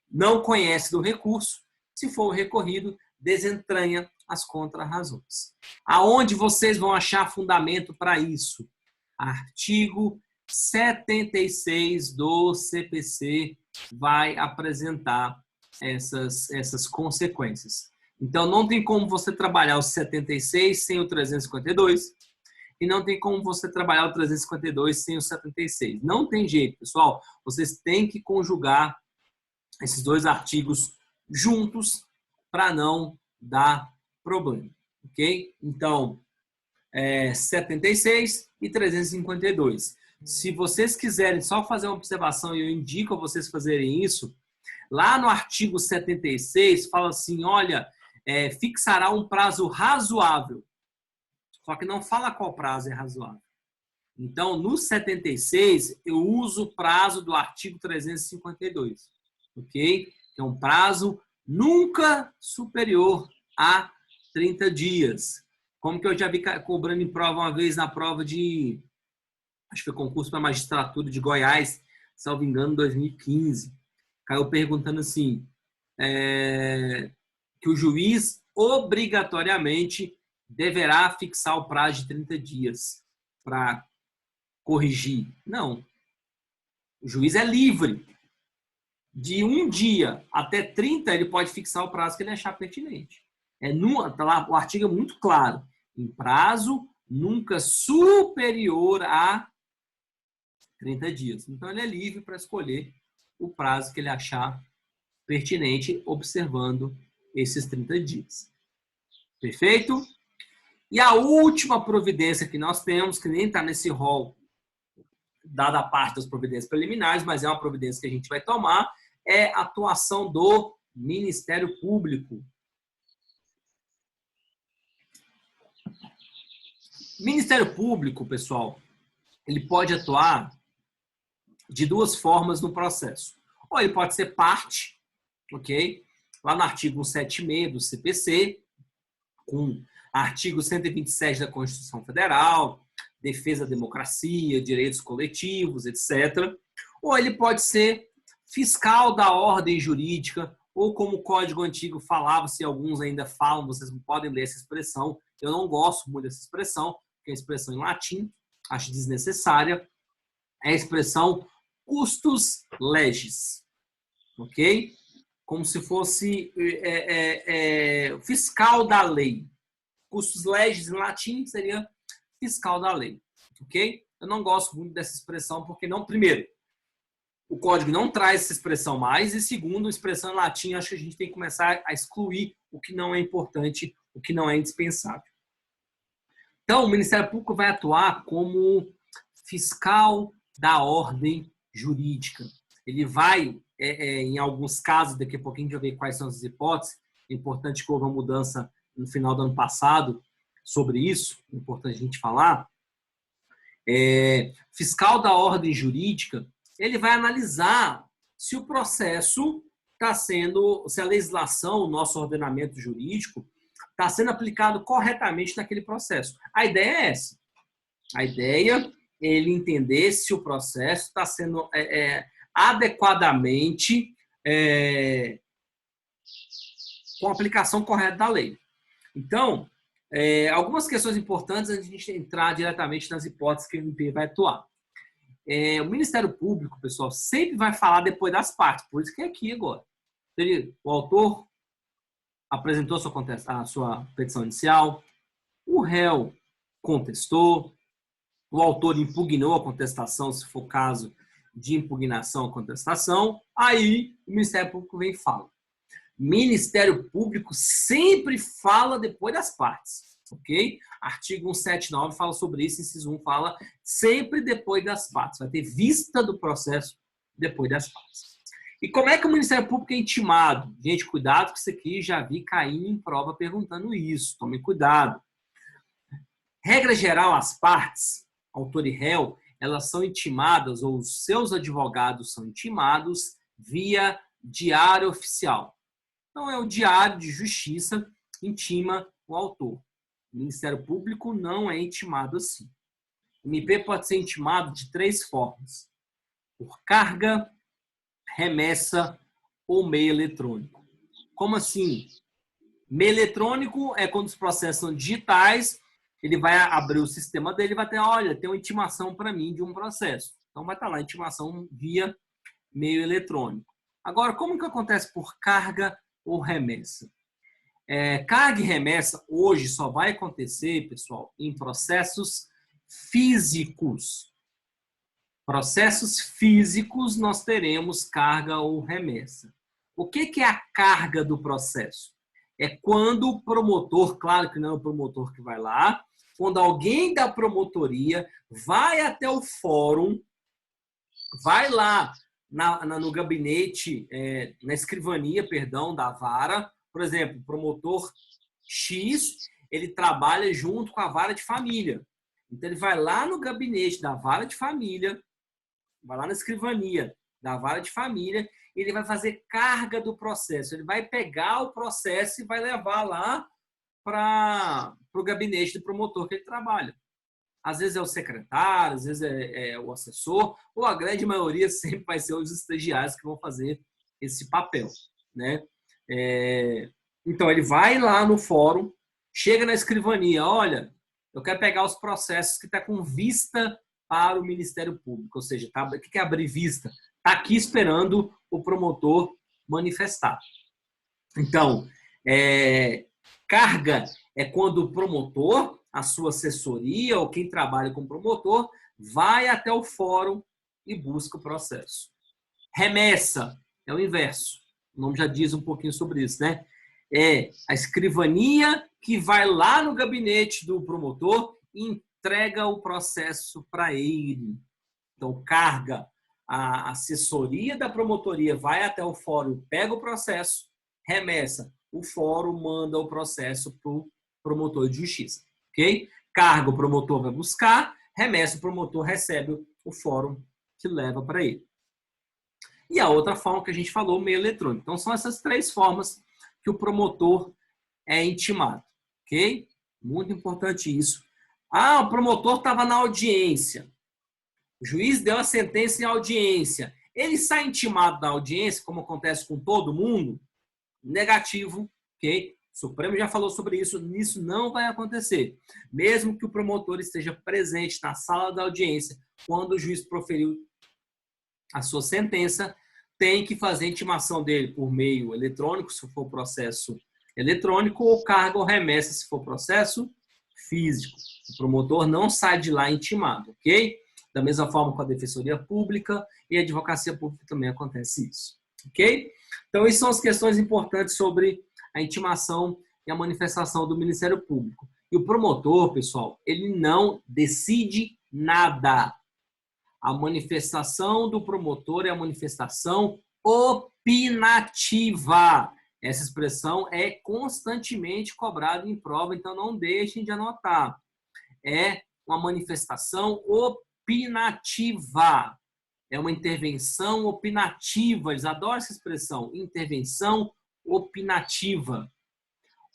não conhece do recurso. Se for o recorrido, desentranha as contrarrazões. Aonde vocês vão achar fundamento para isso? Artigo 76 do CPC vai apresentar essas consequências. Então, não tem como você trabalhar o 76 sem o 352 e não tem como você trabalhar o 352 sem o 76. Não tem jeito, pessoal. Vocês têm que conjugar esses dois artigos juntos para não dar problema, ok? Então, 76 e 352. Se vocês quiserem só fazer uma observação, e eu indico a vocês fazerem isso, lá no artigo 76 fala assim, olha, fixará um prazo razoável. Só que não fala qual prazo é razoável. Então, no 76, eu uso o prazo do artigo 352, ok? Que é um prazo nunca superior a 30 dias. Como que eu já vi cobrando em prova uma vez na prova de, acho que foi concurso para magistratura de Goiás, salvo engano, em 2015. Caiu perguntando assim, que o juiz obrigatoriamente deverá fixar o prazo de 30 dias para corrigir. Não. O juiz é livre. De um dia até 30, ele pode fixar o prazo que ele achar pertinente. Tá lá, o artigo é muito claro. Em prazo nunca superior a 30 dias. Então, ele é livre para escolher o prazo que ele achar pertinente, observando esses 30 dias. Perfeito? E a última providência que nós temos, que nem está nesse rol, dada a parte das providências preliminares, mas é uma providência que a gente vai tomar, é a atuação do Ministério Público. Ministério Público, pessoal, ele pode atuar de duas formas no processo. Ou ele pode ser parte, ok? Lá no artigo 176 do CPC, com artigo 127 da Constituição Federal, defesa da democracia, direitos coletivos, etc. Ou ele pode ser fiscal da ordem jurídica, ou como o Código Antigo falava, se alguns ainda falam, vocês podem ler essa expressão. Eu não gosto muito dessa expressão, que é a expressão em latim, acho desnecessária. É a expressão custos legis, ok? Como se fosse fiscal da lei. Custos legis em latim seria fiscal da lei, ok? Eu não gosto muito dessa expressão porque não, primeiro, o código não traz essa expressão mais e segundo, a expressão em latim, acho que a gente tem que começar a excluir o que não é importante, o que não é indispensável. Então, o Ministério Público vai atuar como fiscal da ordem jurídica. Ele vai, em alguns casos, daqui a pouquinho a gente vai ver quais são as hipóteses, é importante que houve uma mudança no final do ano passado sobre isso, é importante a gente falar. Fiscal da ordem jurídica, ele vai analisar se o processo se a legislação, o nosso ordenamento jurídico, está sendo aplicado corretamente naquele processo. A ideia é essa. A ideia é ele entender se o processo está sendo adequadamente com a aplicação correta da lei. Então, algumas questões importantes antes de a gente entrar diretamente nas hipóteses que o MP vai atuar. O Ministério Público, pessoal, sempre vai falar depois das partes, por isso que é aqui agora. O autor apresentou a sua petição inicial, o réu contestou, o autor impugnou a contestação, se for caso de impugnação à contestação, aí o Ministério Público vem e fala. Ministério Público sempre fala depois das partes, ok? Artigo 179 fala sobre isso, inciso 1 fala sempre depois das partes. Vai ter vista do processo depois das partes. E como é que o Ministério Público é intimado? Gente, cuidado com isso aqui, já vi caindo em prova perguntando isso. Tomem cuidado. Regra geral, as partes, autor e réu, elas são intimadas, ou os seus advogados são intimados via diário oficial. Então, é o diário de justiça que intima o autor. O Ministério Público não é intimado assim. O MP pode ser intimado de 3 formas. Por carga, remessa ou meio eletrônico. Como assim? Meio eletrônico é quando os processos são digitais, ele vai abrir o sistema dele e vai ter, olha, tem uma intimação para mim de um processo. Então, vai estar lá, intimação via meio eletrônico. Agora, como que acontece por carga ou remessa? Carga e remessa hoje só vai acontecer, pessoal, em processos físicos. Processos físicos nós teremos carga ou remessa. O que é a carga do processo? É quando o promotor, claro que não é o promotor que vai lá, quando alguém da promotoria vai até o fórum, vai lá no gabinete, na escrivania, perdão, da vara, por exemplo, o promotor X, ele trabalha junto com a vara de família. Então, ele vai lá no gabinete da vara de família, vai lá na escrivania da vara de família, e ele vai fazer carga do processo. Ele vai pegar o processo e vai levar lá para o gabinete do promotor que ele trabalha. Às vezes é o secretário, às vezes é o assessor, ou a grande maioria sempre vai ser os estagiários que vão fazer esse papel, né? Então, ele vai lá no fórum, chega na escrivania, olha, eu quero pegar os processos que estão com vista para o Ministério Público, ou seja, o que é abrir vista? Está aqui esperando o promotor manifestar. Então, carga é quando o promotor, a sua assessoria ou quem trabalha com o promotor, vai até o fórum e busca o processo. Remessa é o inverso. O nome já diz um pouquinho sobre isso, né? É a escrivania que vai lá no gabinete do promotor e entrega o processo para ele. Então, carga, a assessoria da promotoria vai até o fórum, pega o processo, remessa. O fórum manda o processo para o promotor de justiça. Ok? Carga, o promotor vai buscar, remessa, o promotor recebe o fórum que leva para ele. E a outra forma que a gente falou, meio eletrônico. Então, são essas 3 formas que o promotor é intimado. Ok? Muito importante isso. O promotor estava na audiência. O juiz deu a sentença em audiência. Ele sai intimado da audiência, como acontece com todo mundo? Negativo. Ok? O Supremo já falou sobre isso. Isso não vai acontecer. Mesmo que o promotor esteja presente na sala da audiência, quando o juiz proferiu a sua sentença, tem que fazer a intimação dele por meio eletrônico, se for processo eletrônico, ou carga ou remessa, se for processo físico. O promotor não sai de lá intimado, ok? Da mesma forma com a Defensoria Pública e a Advocacia Pública também acontece isso, ok? Então, essas são as questões importantes sobre a intimação e a manifestação do Ministério Público. E o promotor, pessoal, ele não decide nada. A manifestação do promotor é a manifestação opinativa. Essa expressão é constantemente cobrada em prova, então não deixem de anotar. É uma manifestação opinativa. É uma intervenção opinativa. Eles adoram essa expressão, intervenção opinativa.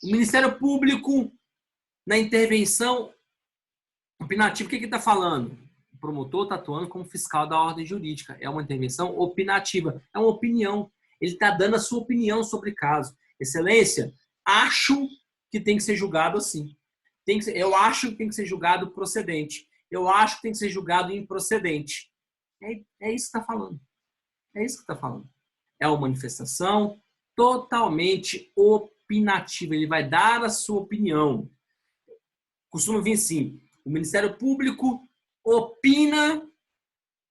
O Ministério Público, na intervenção opinativa, o que ele está falando? O promotor está atuando como fiscal da ordem jurídica. É uma intervenção opinativa. É uma opinião. Ele está dando a sua opinião sobre o caso. Excelência, acho que tem que ser julgado assim. Eu acho que tem que ser julgado procedente. Eu acho que tem que ser julgado improcedente. É isso que está falando. É isso que está falando. É uma manifestação totalmente opinativa. Ele vai dar a sua opinião. Costuma vir assim, o Ministério Público opina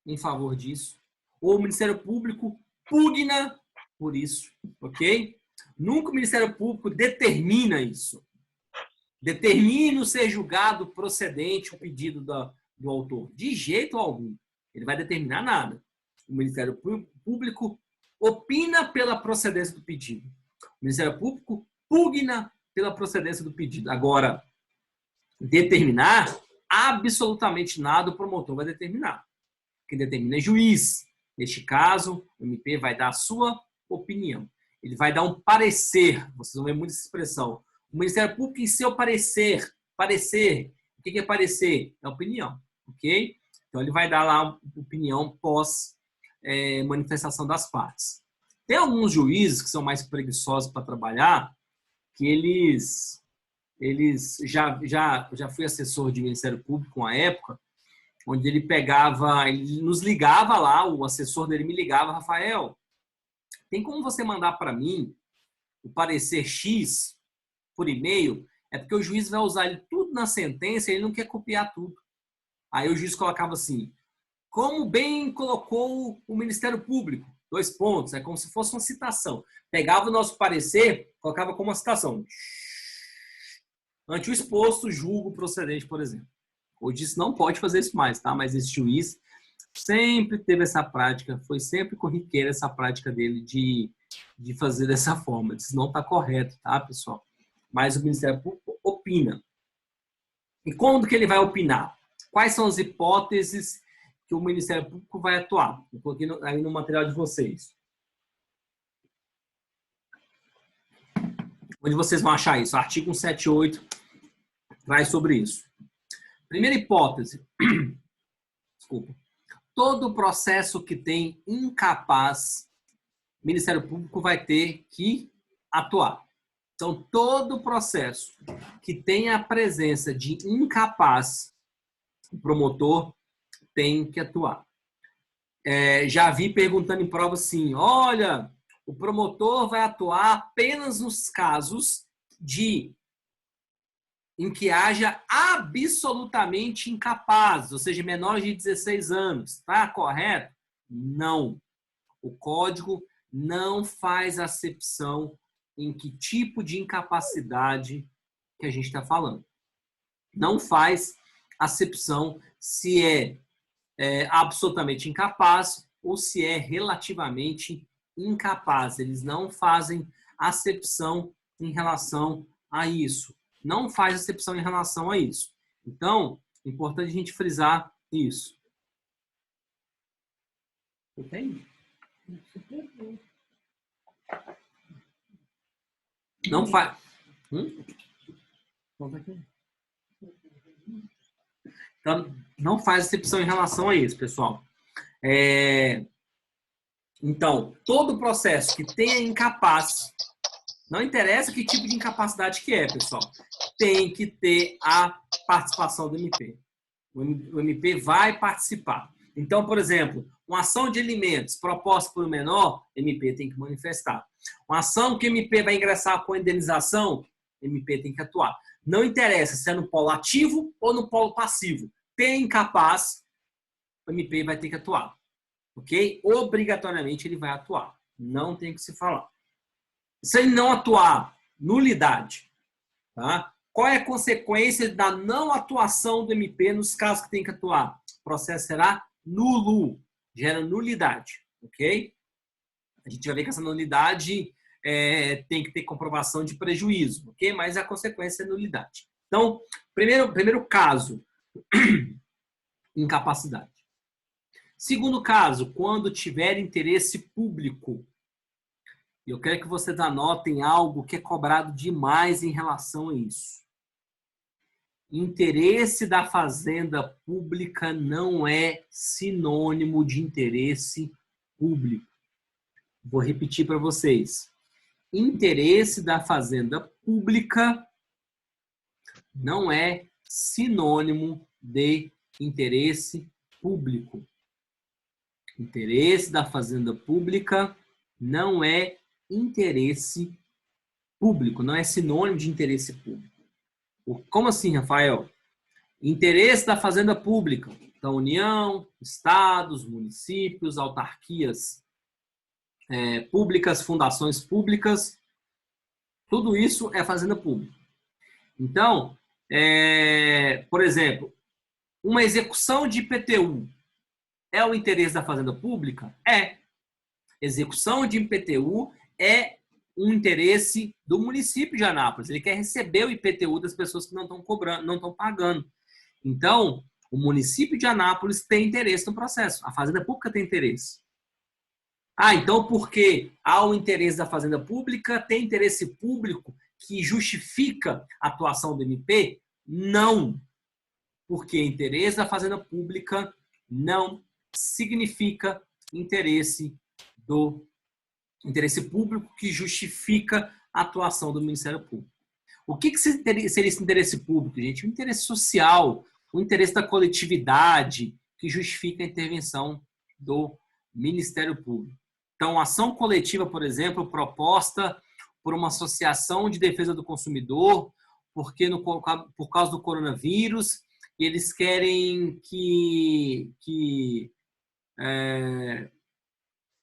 em favor disso, ou o Ministério Público pugna por isso, ok? Nunca o Ministério Público determina isso. Determina o ser julgado procedente o pedido do autor. De jeito algum. Ele vai determinar nada. O Ministério Público opina pela procedência do pedido. O Ministério Público pugna pela procedência do pedido. Agora, determinar absolutamente nada o promotor vai determinar. Quem determina é juiz. Neste caso, o MP vai dar a sua opinião. Ele vai dar um parecer. Vocês vão ver muito essa expressão. O Ministério Público, em seu parecer. Parecer. O que é parecer? É opinião. Ok? Então, ele vai dar lá uma opinião pós manifestação das partes. Tem alguns juízes que são mais preguiçosos para trabalhar, que eles já fui assessor de Ministério Público uma época, onde ele nos ligava lá, o assessor dele me ligava, Rafael, tem como você mandar para mim o parecer X por e-mail? É porque o juiz vai usar ele tudo na sentença e ele não quer copiar tudo. Aí o juiz colocava assim, como bem colocou o Ministério Público, 2 pontos, é como se fosse uma citação. Pegava o nosso parecer, colocava como uma citação. Ante o exposto, julgo procedente, por exemplo. Hoje isso não pode fazer isso mais, tá? Mas esse juiz sempre teve essa prática, foi sempre corriqueira essa prática dele de fazer dessa forma. Isso não está correto, tá, pessoal? Mas o Ministério Público opina. E quando que ele vai opinar? Quais são as hipóteses que o Ministério Público vai atuar? Eu coloquei aí no material de vocês. Onde vocês vão achar isso? O artigo 178 traz sobre isso. Primeira hipótese. Desculpa. Todo processo que tem incapaz, o Ministério Público vai ter que atuar. Então, todo processo que tenha a presença de incapaz, o promotor tem que atuar. Já vi perguntando em prova assim, olha, o promotor vai atuar apenas nos casos em que haja absolutamente incapaz, ou seja, menores de 16 anos. Está correto? Não. O código não faz acepção em que tipo de incapacidade que a gente está falando. Não faz acepção se é absolutamente incapaz ou se é relativamente incapaz. Eles não fazem acepção em relação a isso. Não faz acepção em relação a isso. Então, é importante a gente frisar isso. Entende? Não faz. Então, não faz acepção em relação a isso, pessoal. Então, todo processo que tenha incapaz, não interessa que tipo de incapacidade que é, pessoal, tem que ter a participação do MP. O MP vai participar. Então, por exemplo, uma ação de alimentos proposta por um menor, MP tem que manifestar. Uma ação que o MP vai ingressar com indenização, MP tem que atuar. Não interessa se é no polo ativo ou no polo passivo. Tem incapaz, o MP vai ter que atuar. Ok? Obrigatoriamente ele vai atuar. Não tem que se falar. Se ele não atuar, nulidade. Tá? Qual é a consequência da não atuação do MP nos casos que tem que atuar? O processo será nulo. Gera nulidade. Ok? A gente vai ver que essa nulidade tem que ter comprovação de prejuízo. Ok? Mas a consequência é nulidade. Então, primeiro caso, incapacidade. Segundo caso, quando tiver interesse público. Eu quero que vocês anotem algo que é cobrado demais em relação a isso. Interesse da fazenda pública não é sinônimo de interesse público. Vou repetir para vocês. Interesse da fazenda pública não é sinônimo de interesse público. Interesse da fazenda pública não é interesse público, não é sinônimo de interesse público. Como assim, Rafael? Interesse da fazenda pública, da União, estados, municípios, autarquias públicas, fundações públicas, tudo isso é fazenda pública. Então, por exemplo, uma execução de IPTU é o interesse da fazenda pública? É. Execução de IPTU é um interesse do município de Anápolis. Ele quer receber o IPTU das pessoas que não estão cobrando, não estão pagando. Então, o município de Anápolis tem interesse no processo. A fazenda pública tem interesse. Então porque há o interesse da fazenda pública, tem interesse público que justifica a atuação do MP? Não. Porque interesse da fazenda pública não significa interesse público que justifica a atuação do Ministério Público. O que seria esse interesse público, gente? O interesse social, o interesse da coletividade que justifica a intervenção do Ministério Público. Então, ação coletiva, por exemplo, proposta por uma associação de defesa do consumidor, porque por causa do coronavírus, eles querem que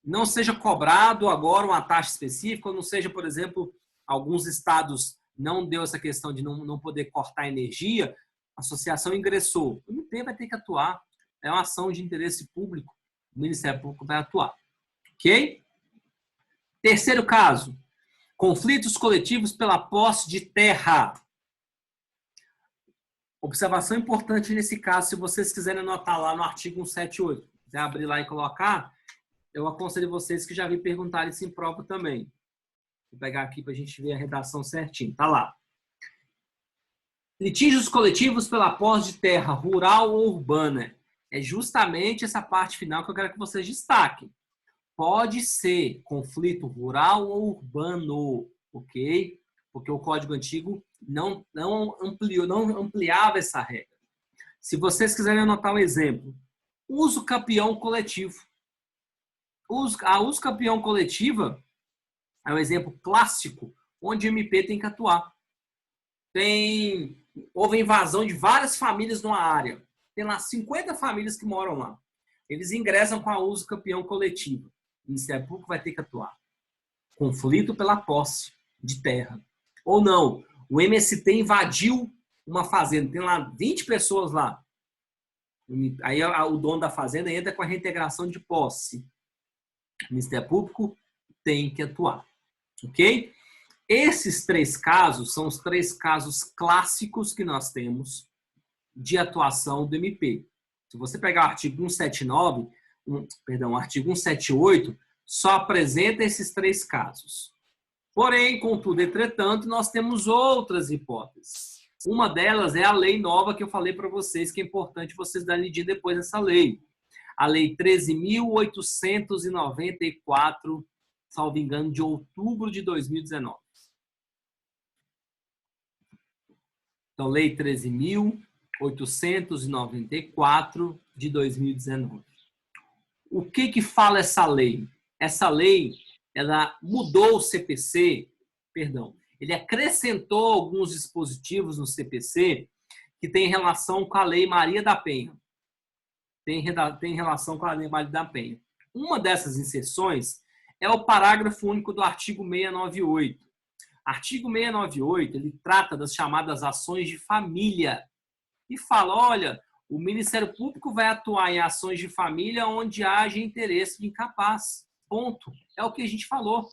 não seja cobrado agora uma taxa específica, ou não seja, por exemplo, alguns estados não deu essa questão de não poder cortar energia, a associação ingressou. O MP vai ter que atuar. É uma ação de interesse público. O Ministério Público vai atuar. Ok? Terceiro caso. Conflitos coletivos pela posse de terra. Observação importante nesse caso, se vocês quiserem anotar lá no artigo 178, quiser abrir lá e colocar, eu aconselho vocês que já vi perguntar isso em prova também. Vou pegar aqui para a gente ver a redação certinho. Tá lá. Litígios coletivos pela posse de terra rural ou urbana. É justamente essa parte final que eu quero que vocês destaquem. Pode ser conflito rural ou urbano, ok? Porque o Código Antigo não ampliava essa regra. Se vocês quiserem anotar um exemplo, uso capião coletivo. A uso capião coletiva é um exemplo clássico onde o MP tem que atuar. Houve invasão de várias famílias numa área. Tem lá 50 famílias que moram lá. Eles ingressam com a uso capião coletivo. O Ministério Público vai ter que atuar. Conflito pela posse de terra. Ou não, o MST invadiu uma fazenda, tem lá 20 pessoas lá. Aí o dono da fazenda entra com a reintegração de posse. O Ministério Público tem que atuar. Ok? Esses três casos são os três casos clássicos que nós temos de atuação do MP. Se você pegar o artigo 178, só apresenta esses três casos. Porém, contudo, entretanto, nós temos outras hipóteses. Uma delas é a lei nova que eu falei para vocês, que é importante vocês darem lidinha depois dessa lei. A lei 13.894, salvo engano, de outubro de 2019. Então, lei 13.894 de 2019. O que fala essa lei? Essa lei, ela mudou o CPC, ele acrescentou alguns dispositivos no CPC que tem relação com a Lei Maria da Penha. Tem relação com a Lei Maria da Penha. Uma dessas inserções é o parágrafo único do artigo 698. Artigo 698, ele trata das chamadas ações de família. E fala, olha, o Ministério Público vai atuar em ações de família onde haja interesse de incapaz. Ponto. É o que a gente falou.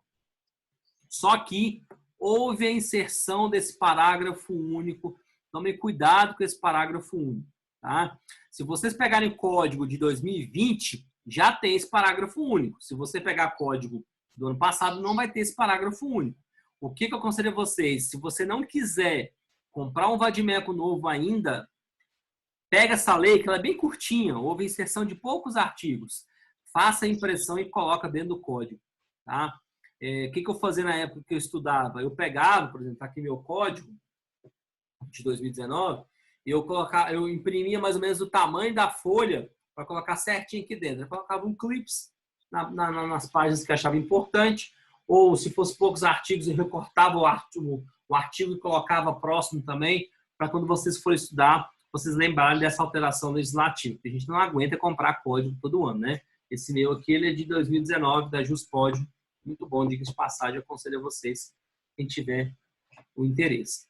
Só que houve a inserção desse parágrafo único. Tomem cuidado com esse parágrafo único. Tá? Se vocês pegarem o código de 2020, já tem esse parágrafo único. Se você pegar código do ano passado, não vai ter esse parágrafo único. O que eu aconselho a vocês? Se você não quiser comprar um vadimeco novo ainda, pega essa lei, que ela é bem curtinha, houve inserção de poucos artigos. Faça a impressão e coloca dentro do código. Tá? O que eu fazia na época que eu estudava? Eu pegava, por exemplo, aqui meu código de 2019, eu imprimia mais ou menos o tamanho da folha para colocar certinho aqui dentro. Eu colocava um clips nas páginas que eu achava importante, ou se fosse poucos artigos, eu recortava o artigo e colocava próximo também, para quando vocês forem estudar, vocês lembrarem dessa alteração legislativa. A gente não aguenta comprar código todo ano, né? Esse meu aqui, ele é de 2019, da Juspod. Muito bom, diga de passagem, eu aconselho a vocês, quem tiver o interesse.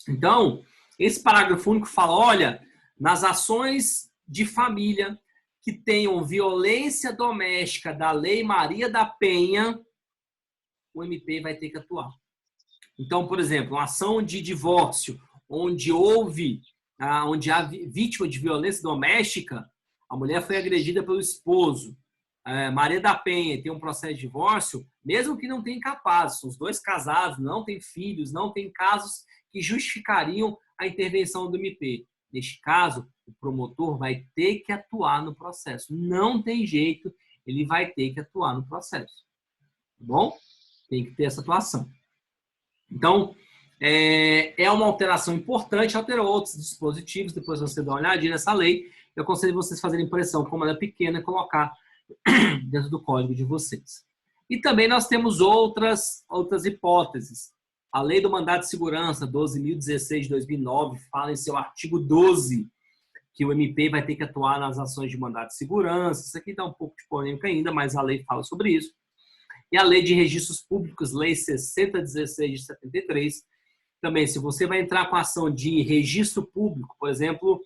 Então, esse parágrafo único fala, olha, nas ações de família que tenham violência doméstica da Lei Maria da Penha, o MP vai ter que atuar. Então, por exemplo, uma ação de divórcio onde há vítima de violência doméstica, a mulher foi agredida pelo esposo, Maria da Penha tem um processo de divórcio, mesmo que não tenha incapazes, os dois casados, não têm filhos, não tem casos que justificariam a intervenção do MP. Neste caso, o promotor vai ter que atuar no processo. Não tem jeito, ele vai ter que atuar no processo. Tá bom? Tem que ter essa atuação. Então, é uma alteração importante, alterou outros dispositivos, depois você dá uma olhadinha nessa lei. Eu aconselho vocês fazerem pressão, como ela é pequena, colocar dentro do código de vocês. E também nós temos outras hipóteses. A Lei do Mandado de Segurança, 12.016 de 2009, fala em seu artigo 12 que o MP vai ter que atuar nas ações de mandado de segurança. Isso aqui dá um pouco de polêmica ainda, mas a lei fala sobre isso. E a Lei de Registros Públicos, Lei 6016 de 73, também, se você vai entrar com ação de registro público, por exemplo,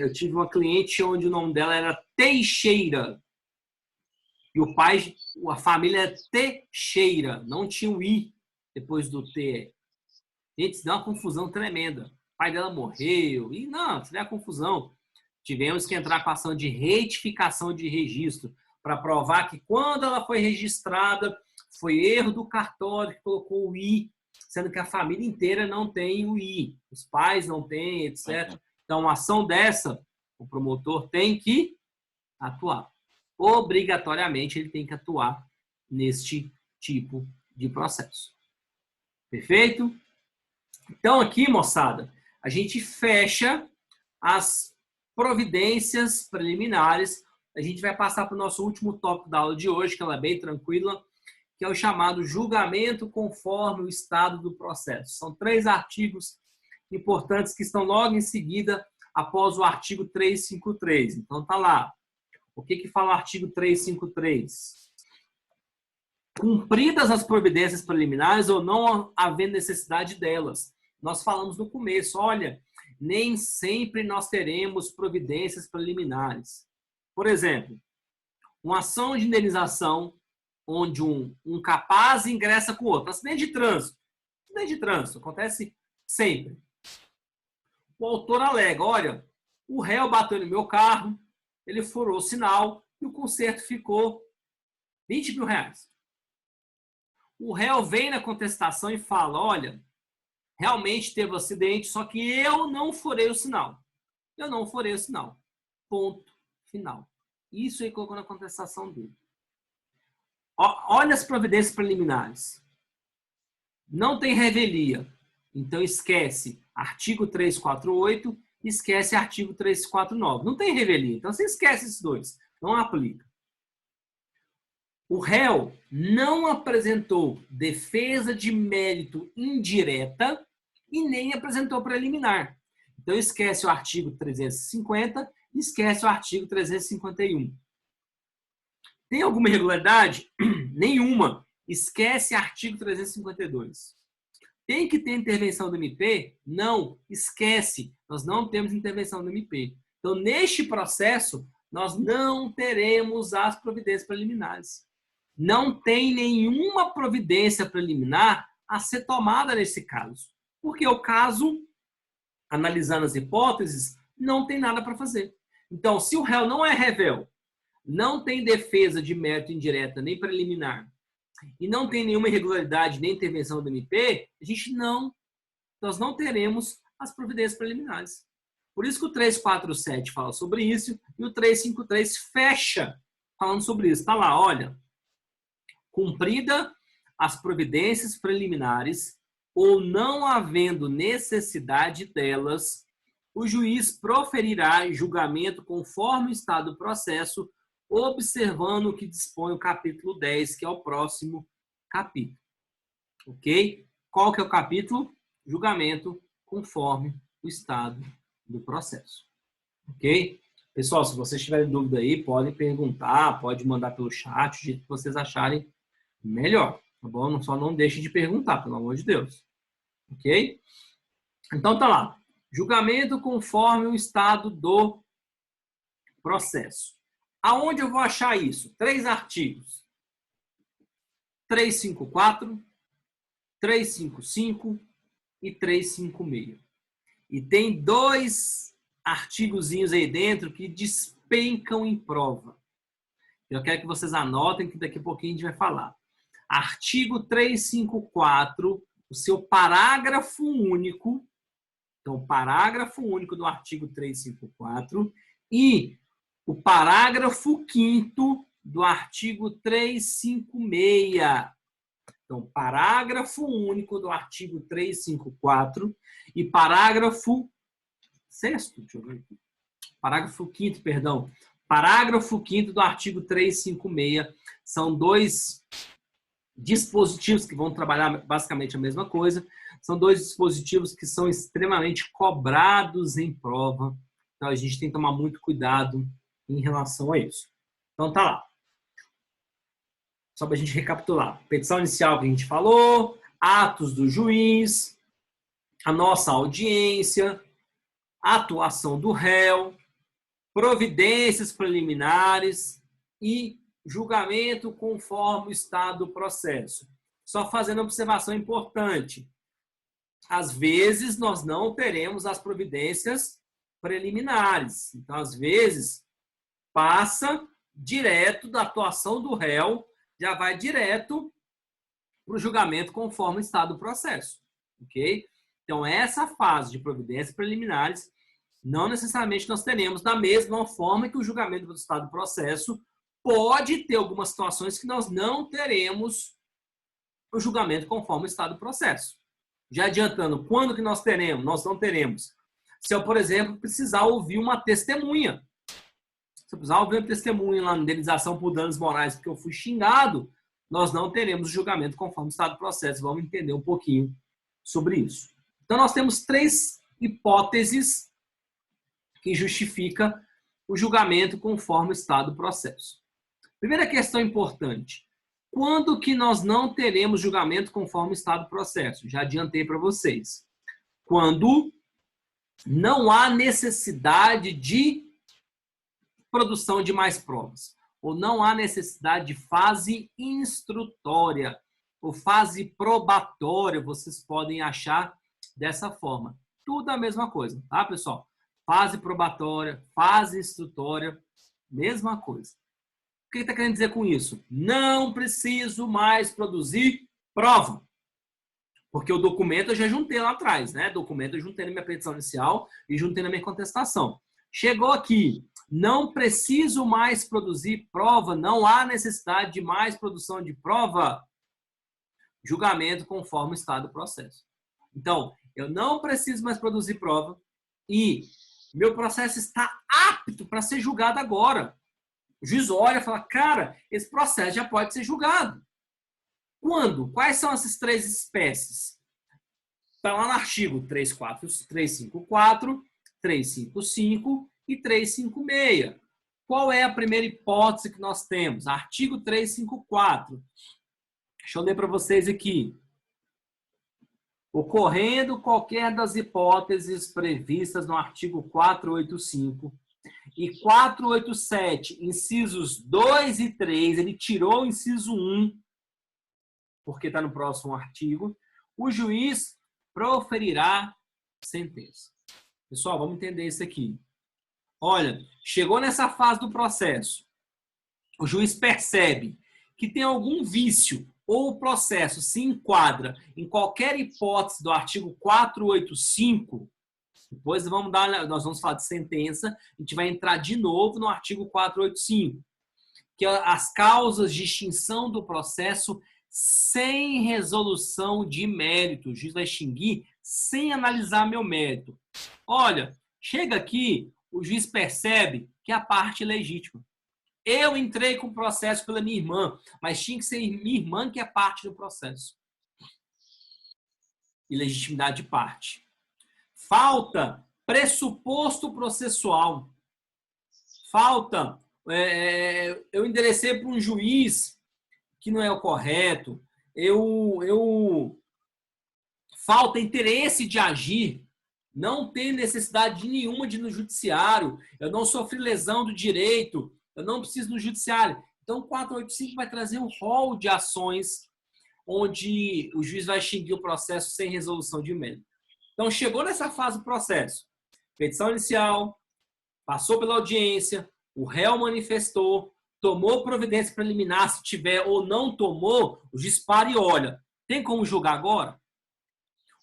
eu tive uma cliente onde o nome dela era Teixeira. E o pai, a família é Teixeira, não tinha o I depois do T. Gente, isso deu uma confusão tremenda. O pai dela morreu. E não, isso deu uma confusão. Tivemos que entrar com ação de retificação de registro para provar que quando ela foi registrada, foi erro do cartório que colocou o I, sendo que a família inteira não tem o I. Os pais não têm, etc. Então, uma ação dessa, o promotor tem que atuar. Obrigatoriamente, ele tem que atuar neste tipo de processo. Perfeito? Então, aqui, moçada, a gente fecha as providências preliminares. A gente vai passar para o nosso último tópico da aula de hoje, que ela é bem tranquila, que é o chamado julgamento conforme o estado do processo. São 3 artigos importantes que estão logo em seguida após o artigo 353. Então, tá lá. O que fala o artigo 353? Cumpridas as providências preliminares ou não havendo necessidade delas. Nós falamos no começo, olha, nem sempre nós teremos providências preliminares. Por exemplo, uma ação de indenização onde um capaz ingressa com o outro. Acidente de trânsito. Acidente de trânsito acontece sempre. O autor alega, olha, o réu bateu no meu carro, ele furou o sinal e o conserto ficou R$20.000. O réu vem na contestação e fala, olha, realmente teve um acidente, só que eu não furei o sinal. Eu não furei o sinal. Ponto final. Isso ele colocou na contestação dele. Olha as providências preliminares. Não tem revelia. Então esquece artigo 348, esquece artigo 349. Não tem revelia. Então você esquece esses dois. Não aplica. O réu não apresentou defesa de mérito indireta e nem apresentou preliminar. Então esquece o artigo 350 e esquece o artigo 351. Tem alguma irregularidade? Nenhuma. Esquece artigo 352. Tem que ter intervenção do MP? Não. Esquece. Nós não temos intervenção do MP. Então, neste processo, nós não teremos as providências preliminares. Não tem nenhuma providência preliminar a ser tomada nesse caso. Porque o caso, analisando as hipóteses, não tem nada para fazer. Então, se o réu não é revel, não tem defesa de mérito indireta nem preliminar, e não tem nenhuma irregularidade nem intervenção do MP, nós não teremos as providências preliminares. Por isso que o 347 fala sobre isso e o 353 fecha falando sobre isso. Está lá, olha, cumprida as providências preliminares ou não havendo necessidade delas, o juiz proferirá julgamento conforme o estado do processo, observando o que dispõe o capítulo 10, que é o próximo capítulo. Ok? Qual que é o capítulo? Julgamento conforme o estado do processo. Ok? Pessoal, se vocês tiverem dúvida aí, podem perguntar, pode mandar pelo chat, o jeito que vocês acharem melhor. Tá bom? Só não deixe de perguntar, pelo amor de Deus. Ok? Então tá lá. Julgamento conforme o estado do processo. Aonde eu vou achar isso? 3 artigos. 354, 355 e 356. E tem 2 artigozinhos aí dentro que despencam em prova. Eu quero que vocês anotem que daqui a pouquinho a gente vai falar. Artigo 354, o seu parágrafo único. Então, o parágrafo único do artigo 354 e o parágrafo 5º do artigo 356. Então, parágrafo único do artigo 354 e parágrafo 6º, deixa eu ver aqui. Parágrafo 5º, perdão. Parágrafo 5º do artigo 356 são 2 dispositivos que vão trabalhar basicamente a mesma coisa. São 2 dispositivos que são extremamente cobrados em prova. Então, a gente tem que tomar muito cuidado em relação a isso. Então, tá lá. Só para a gente recapitular. Petição inicial que a gente falou, atos do juiz, a nossa audiência, atuação do réu, providências preliminares e julgamento conforme o estado do processo. Só fazendo uma observação importante. Às vezes, nós não teremos as providências preliminares. Então, às vezes, passa direto da atuação do réu, já vai direto para o julgamento conforme o estado do processo. Ok? Então, essa fase de providências preliminares, não necessariamente nós teremos da mesma forma que o julgamento do estado do processo. Pode ter algumas situações que nós não teremos o julgamento conforme o estado do processo. Já adiantando, quando que nós teremos? Nós não teremos. Se eu, por exemplo, precisar ouvir uma testemunha. Se eu precisar ouvir uma testemunha lá na indenização por danos morais porque eu fui xingado, nós não teremos o julgamento conforme o estado do processo. Vamos entender um pouquinho sobre isso. Então, nós temos 3 hipóteses que justificam o julgamento conforme o estado do processo. Primeira questão importante. Quando que nós não teremos julgamento conforme o estado do processo? Já adiantei para vocês. Quando não há necessidade de produção de mais provas, ou não há necessidade de fase instrutória, ou fase probatória, vocês podem achar dessa forma. Tudo a mesma coisa, tá, pessoal? Fase probatória, fase instrutória, mesma coisa. O que está querendo dizer com isso? Não preciso mais produzir prova. Porque o documento eu já juntei lá atrás, né? Documento eu juntei na minha petição inicial e juntei na minha contestação. Chegou aqui, não preciso mais produzir prova, não há necessidade de mais produção de prova. Julgamento conforme o estado do processo. Então, eu não preciso mais produzir prova e meu processo está apto para ser julgado agora. O juiz olha e fala, cara, esse processo já pode ser julgado. Quando? Quais são essas 3 espécies? Está lá no artigo 354, 355 e 356. Qual é a primeira hipótese que nós temos? Artigo 354. Deixa eu ler para vocês aqui. Ocorrendo qualquer das hipóteses previstas no artigo 485 e 487, incisos 2 e 3, ele tirou o inciso 1, porque está no próximo artigo, o juiz proferirá sentença. Pessoal, vamos entender isso aqui. Olha, chegou nessa fase do processo, o juiz percebe que tem algum vício ou o processo se enquadra em qualquer hipótese do artigo 485, depois nós vamos falar de sentença, a gente vai entrar de novo no artigo 485, que é as causas de extinção do processo sem resolução de mérito. O juiz vai extinguir sem analisar meu mérito. Olha, chega aqui, o juiz percebe que a parte é legítima. Eu entrei com o processo pela minha irmã, mas tinha que ser minha irmã que é parte do processo. Ilegitimidade de parte. Falta pressuposto processual. Falta, eu enderecei para um juiz que não é o correto. Falta interesse de agir. Não tem necessidade nenhuma de ir no judiciário. Eu não sofri lesão do direito. Eu não preciso no judiciário. Então, o 485 vai trazer um rol de ações onde o juiz vai extinguir o processo sem resolução de mérito. Então, chegou nessa fase do processo. Petição inicial, passou pela audiência, o réu manifestou, tomou providência preliminar, se tiver ou não tomou, o juiz para e olha. Tem como julgar agora?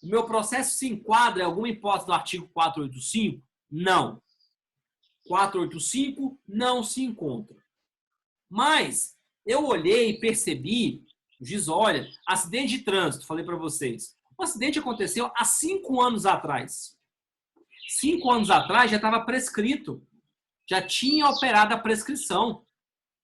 O meu processo se enquadra em alguma hipótese do artigo 485? Não. 485 não se encontra. Mas eu olhei e percebi, o juiz olha, acidente de trânsito, falei para vocês. O acidente aconteceu há 5 anos atrás. 5 anos atrás já estava prescrito. Já tinha operado a prescrição.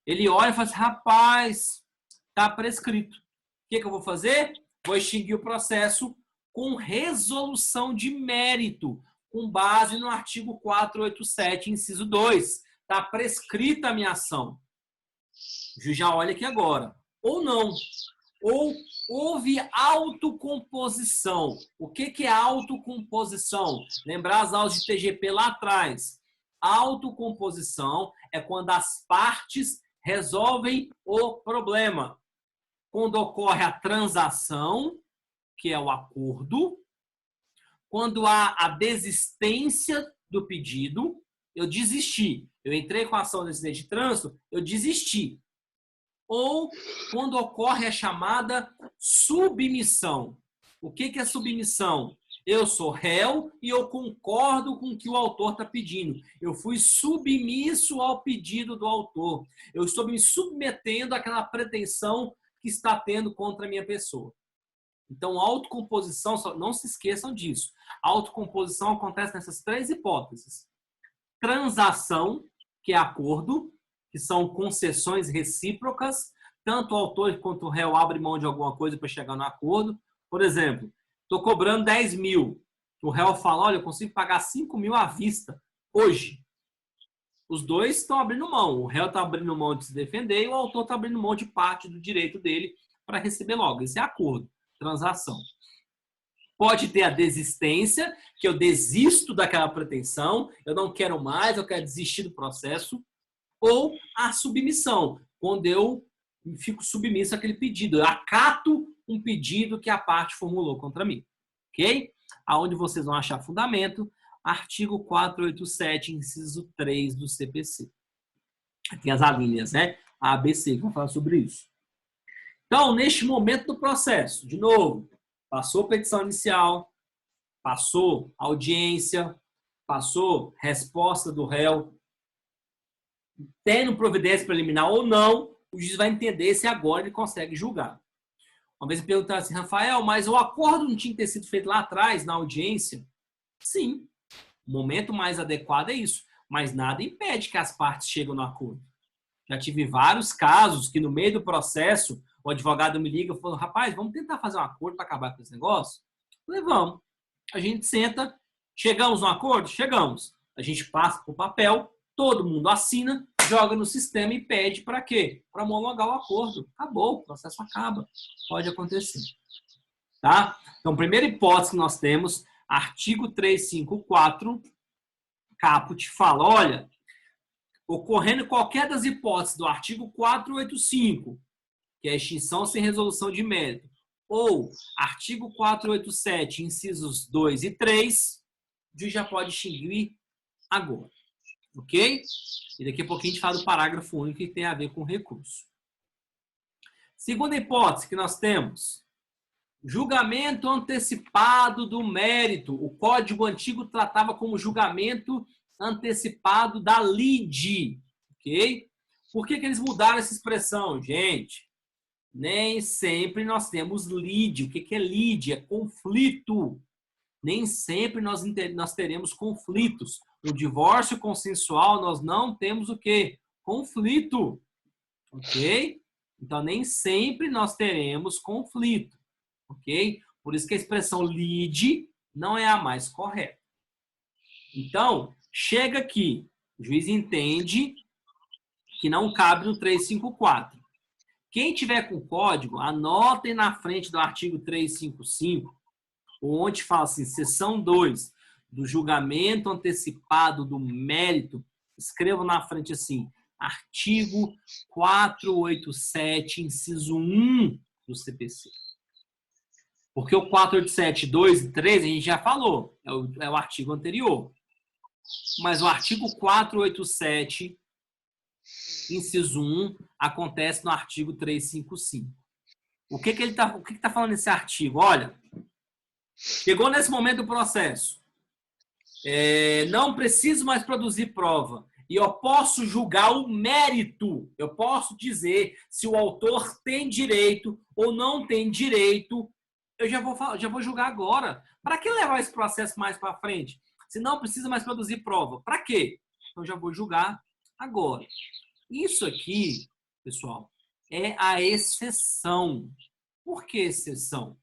Ele olha e fala assim, rapaz, está prescrito. O que eu vou fazer? Vou extinguir o processo com resolução de mérito, com base no artigo 487, inciso 2. Está prescrita a minha ação. O juiz já olha aqui agora. Ou não. Ou houve autocomposição. O que é autocomposição? Lembrar as aulas de TGP lá atrás. Autocomposição é quando as partes resolvem o problema. Quando ocorre a transação, que é o acordo, quando há a desistência do pedido, eu desisti. Eu entrei com a ação de acidente de trânsito, eu desisti. Ou quando ocorre a chamada submissão. O que é submissão? Eu sou réu e eu concordo com o que o autor está pedindo. Eu fui submisso ao pedido do autor. Eu estou me submetendo àquela pretensão que está tendo contra a minha pessoa. Então, autocomposição, não se esqueçam disso. A autocomposição acontece nessas 3 hipóteses. Transação, que é acordo, que são concessões recíprocas, tanto o autor quanto o réu abrem mão de alguma coisa para chegar no acordo. Por exemplo, estou cobrando 10 mil. O réu fala, olha, eu consigo pagar 5 mil à vista, hoje. Os dois estão abrindo mão. O réu está abrindo mão de se defender e o autor está abrindo mão de parte do direito dele para receber logo. Esse é acordo, transação. Pode ter a desistência, que eu desisto daquela pretensão, eu não quero mais, eu quero desistir do processo. Ou a submissão, quando eu fico submisso àquele pedido. Eu acato um pedido que a parte formulou contra mim. Ok? Aonde vocês vão achar fundamento? Artigo 487, inciso 3 do CPC. Tem as alíneas, né? A, B, C, que vão falar sobre isso. Então, neste momento do processo, de novo, passou petição inicial, passou audiência, passou resposta do réu, tendo providência preliminar ou não, o juiz vai entender se agora ele consegue julgar. Uma vez me perguntaram assim, Rafael, mas o acordo não tinha que ter sido feito lá atrás, na audiência? Sim, o momento mais adequado é isso, mas nada impede que as partes cheguem no acordo. Já tive vários casos que no meio do processo, o advogado me liga e fala, rapaz, vamos tentar fazer um acordo para acabar com esse negócio? Eu falei, vamos. A gente senta, chegamos no acordo? Chegamos. A gente passa para o papel, todo mundo assina, joga no sistema e pede para quê? Para homologar o acordo. Acabou, o processo acaba. Pode acontecer. Tá? Então, primeira hipótese que nós temos, artigo 354, caput fala, olha, ocorrendo qualquer das hipóteses do artigo 485, que é a extinção sem resolução de mérito, ou artigo 487, incisos 2 e 3, o juiz já pode extinguir agora. Ok? E daqui a pouquinho a gente fala do parágrafo único que tem a ver com recurso. Segunda hipótese que nós temos. Julgamento antecipado do mérito. O código antigo tratava como julgamento antecipado da lide. Ok? Por que eles mudaram essa expressão, gente? Nem sempre nós temos lide. O que é lide? É conflito. Nem sempre nós teremos conflitos. No divórcio consensual, nós não temos o quê? Conflito. Ok? Então, nem sempre nós teremos conflito. Ok? Por isso que a expressão lide não é a mais correta. Então, chega aqui. O juiz entende que não cabe no 354. Quem tiver com código, anotem na frente do artigo 355, onde fala assim, seção 2, do julgamento antecipado do mérito, escrevam na frente assim, artigo 487, inciso 1 do CPC. Porque o 487, 2 e 3 a gente já falou, é o artigo anterior. Mas o artigo 487, inciso 1, acontece no artigo 355. O que ele está falando nesse artigo? Olha, chegou nesse momento do processo. Não preciso mais produzir prova. E eu posso julgar o mérito. Eu posso dizer se o autor tem direito ou não tem direito. Eu já vou julgar agora. Para que levar esse processo mais para frente? Se não precisa mais produzir prova. Para quê? Eu já vou julgar agora. Isso aqui, pessoal, é a exceção. Por que exceção?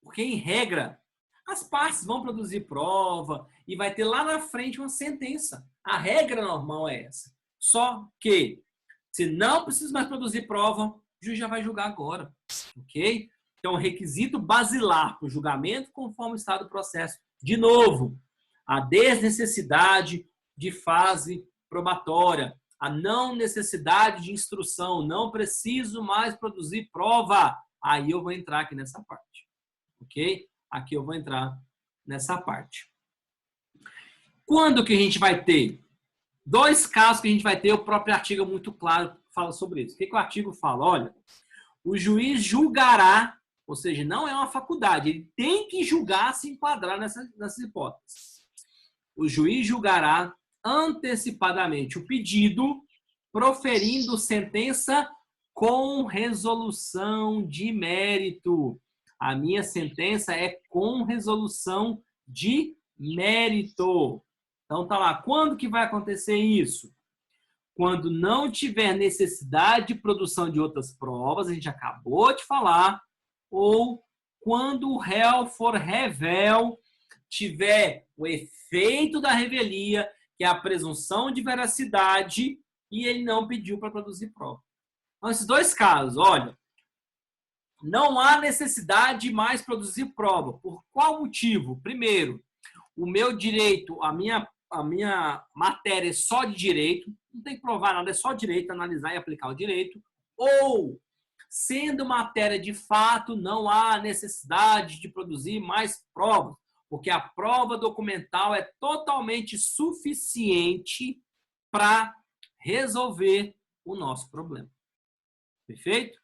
Porque, em regra, as partes vão produzir prova e vai ter lá na frente uma sentença. A regra normal é essa. Só que, se não precisa mais produzir prova, o juiz já vai julgar agora. Ok? Então, o requisito basilar para o julgamento conforme o estado do processo. De novo, a desnecessidade de fase probatória, a não necessidade de instrução, não preciso mais produzir prova. Aí eu vou entrar aqui nessa parte. Ok? Aqui eu vou entrar nessa parte. Quando que a gente vai ter? Dois casos que a gente vai ter, o próprio artigo é muito claro, fala sobre isso. O que o artigo fala? Olha, o juiz julgará, ou seja, não é uma faculdade, ele tem que julgar, se enquadrar nessas hipóteses. O juiz julgará antecipadamente o pedido, proferindo sentença com resolução de mérito. A minha sentença é com resolução de mérito. Então, tá lá. Quando que vai acontecer isso? Quando não tiver necessidade de produção de outras provas, a gente acabou de falar, ou quando o réu for revel, tiver o efeito da revelia, que é a presunção de veracidade, e ele não pediu para produzir prova. Então, esses dois casos, olha, não há necessidade de mais produzir prova. Por qual motivo? Primeiro, o meu direito, a minha matéria é só de direito, não tem que provar nada, é só direito, analisar e aplicar o direito. Ou, sendo matéria de fato, não há necessidade de produzir mais provas, porque a prova documental é totalmente suficiente para resolver o nosso problema. Perfeito?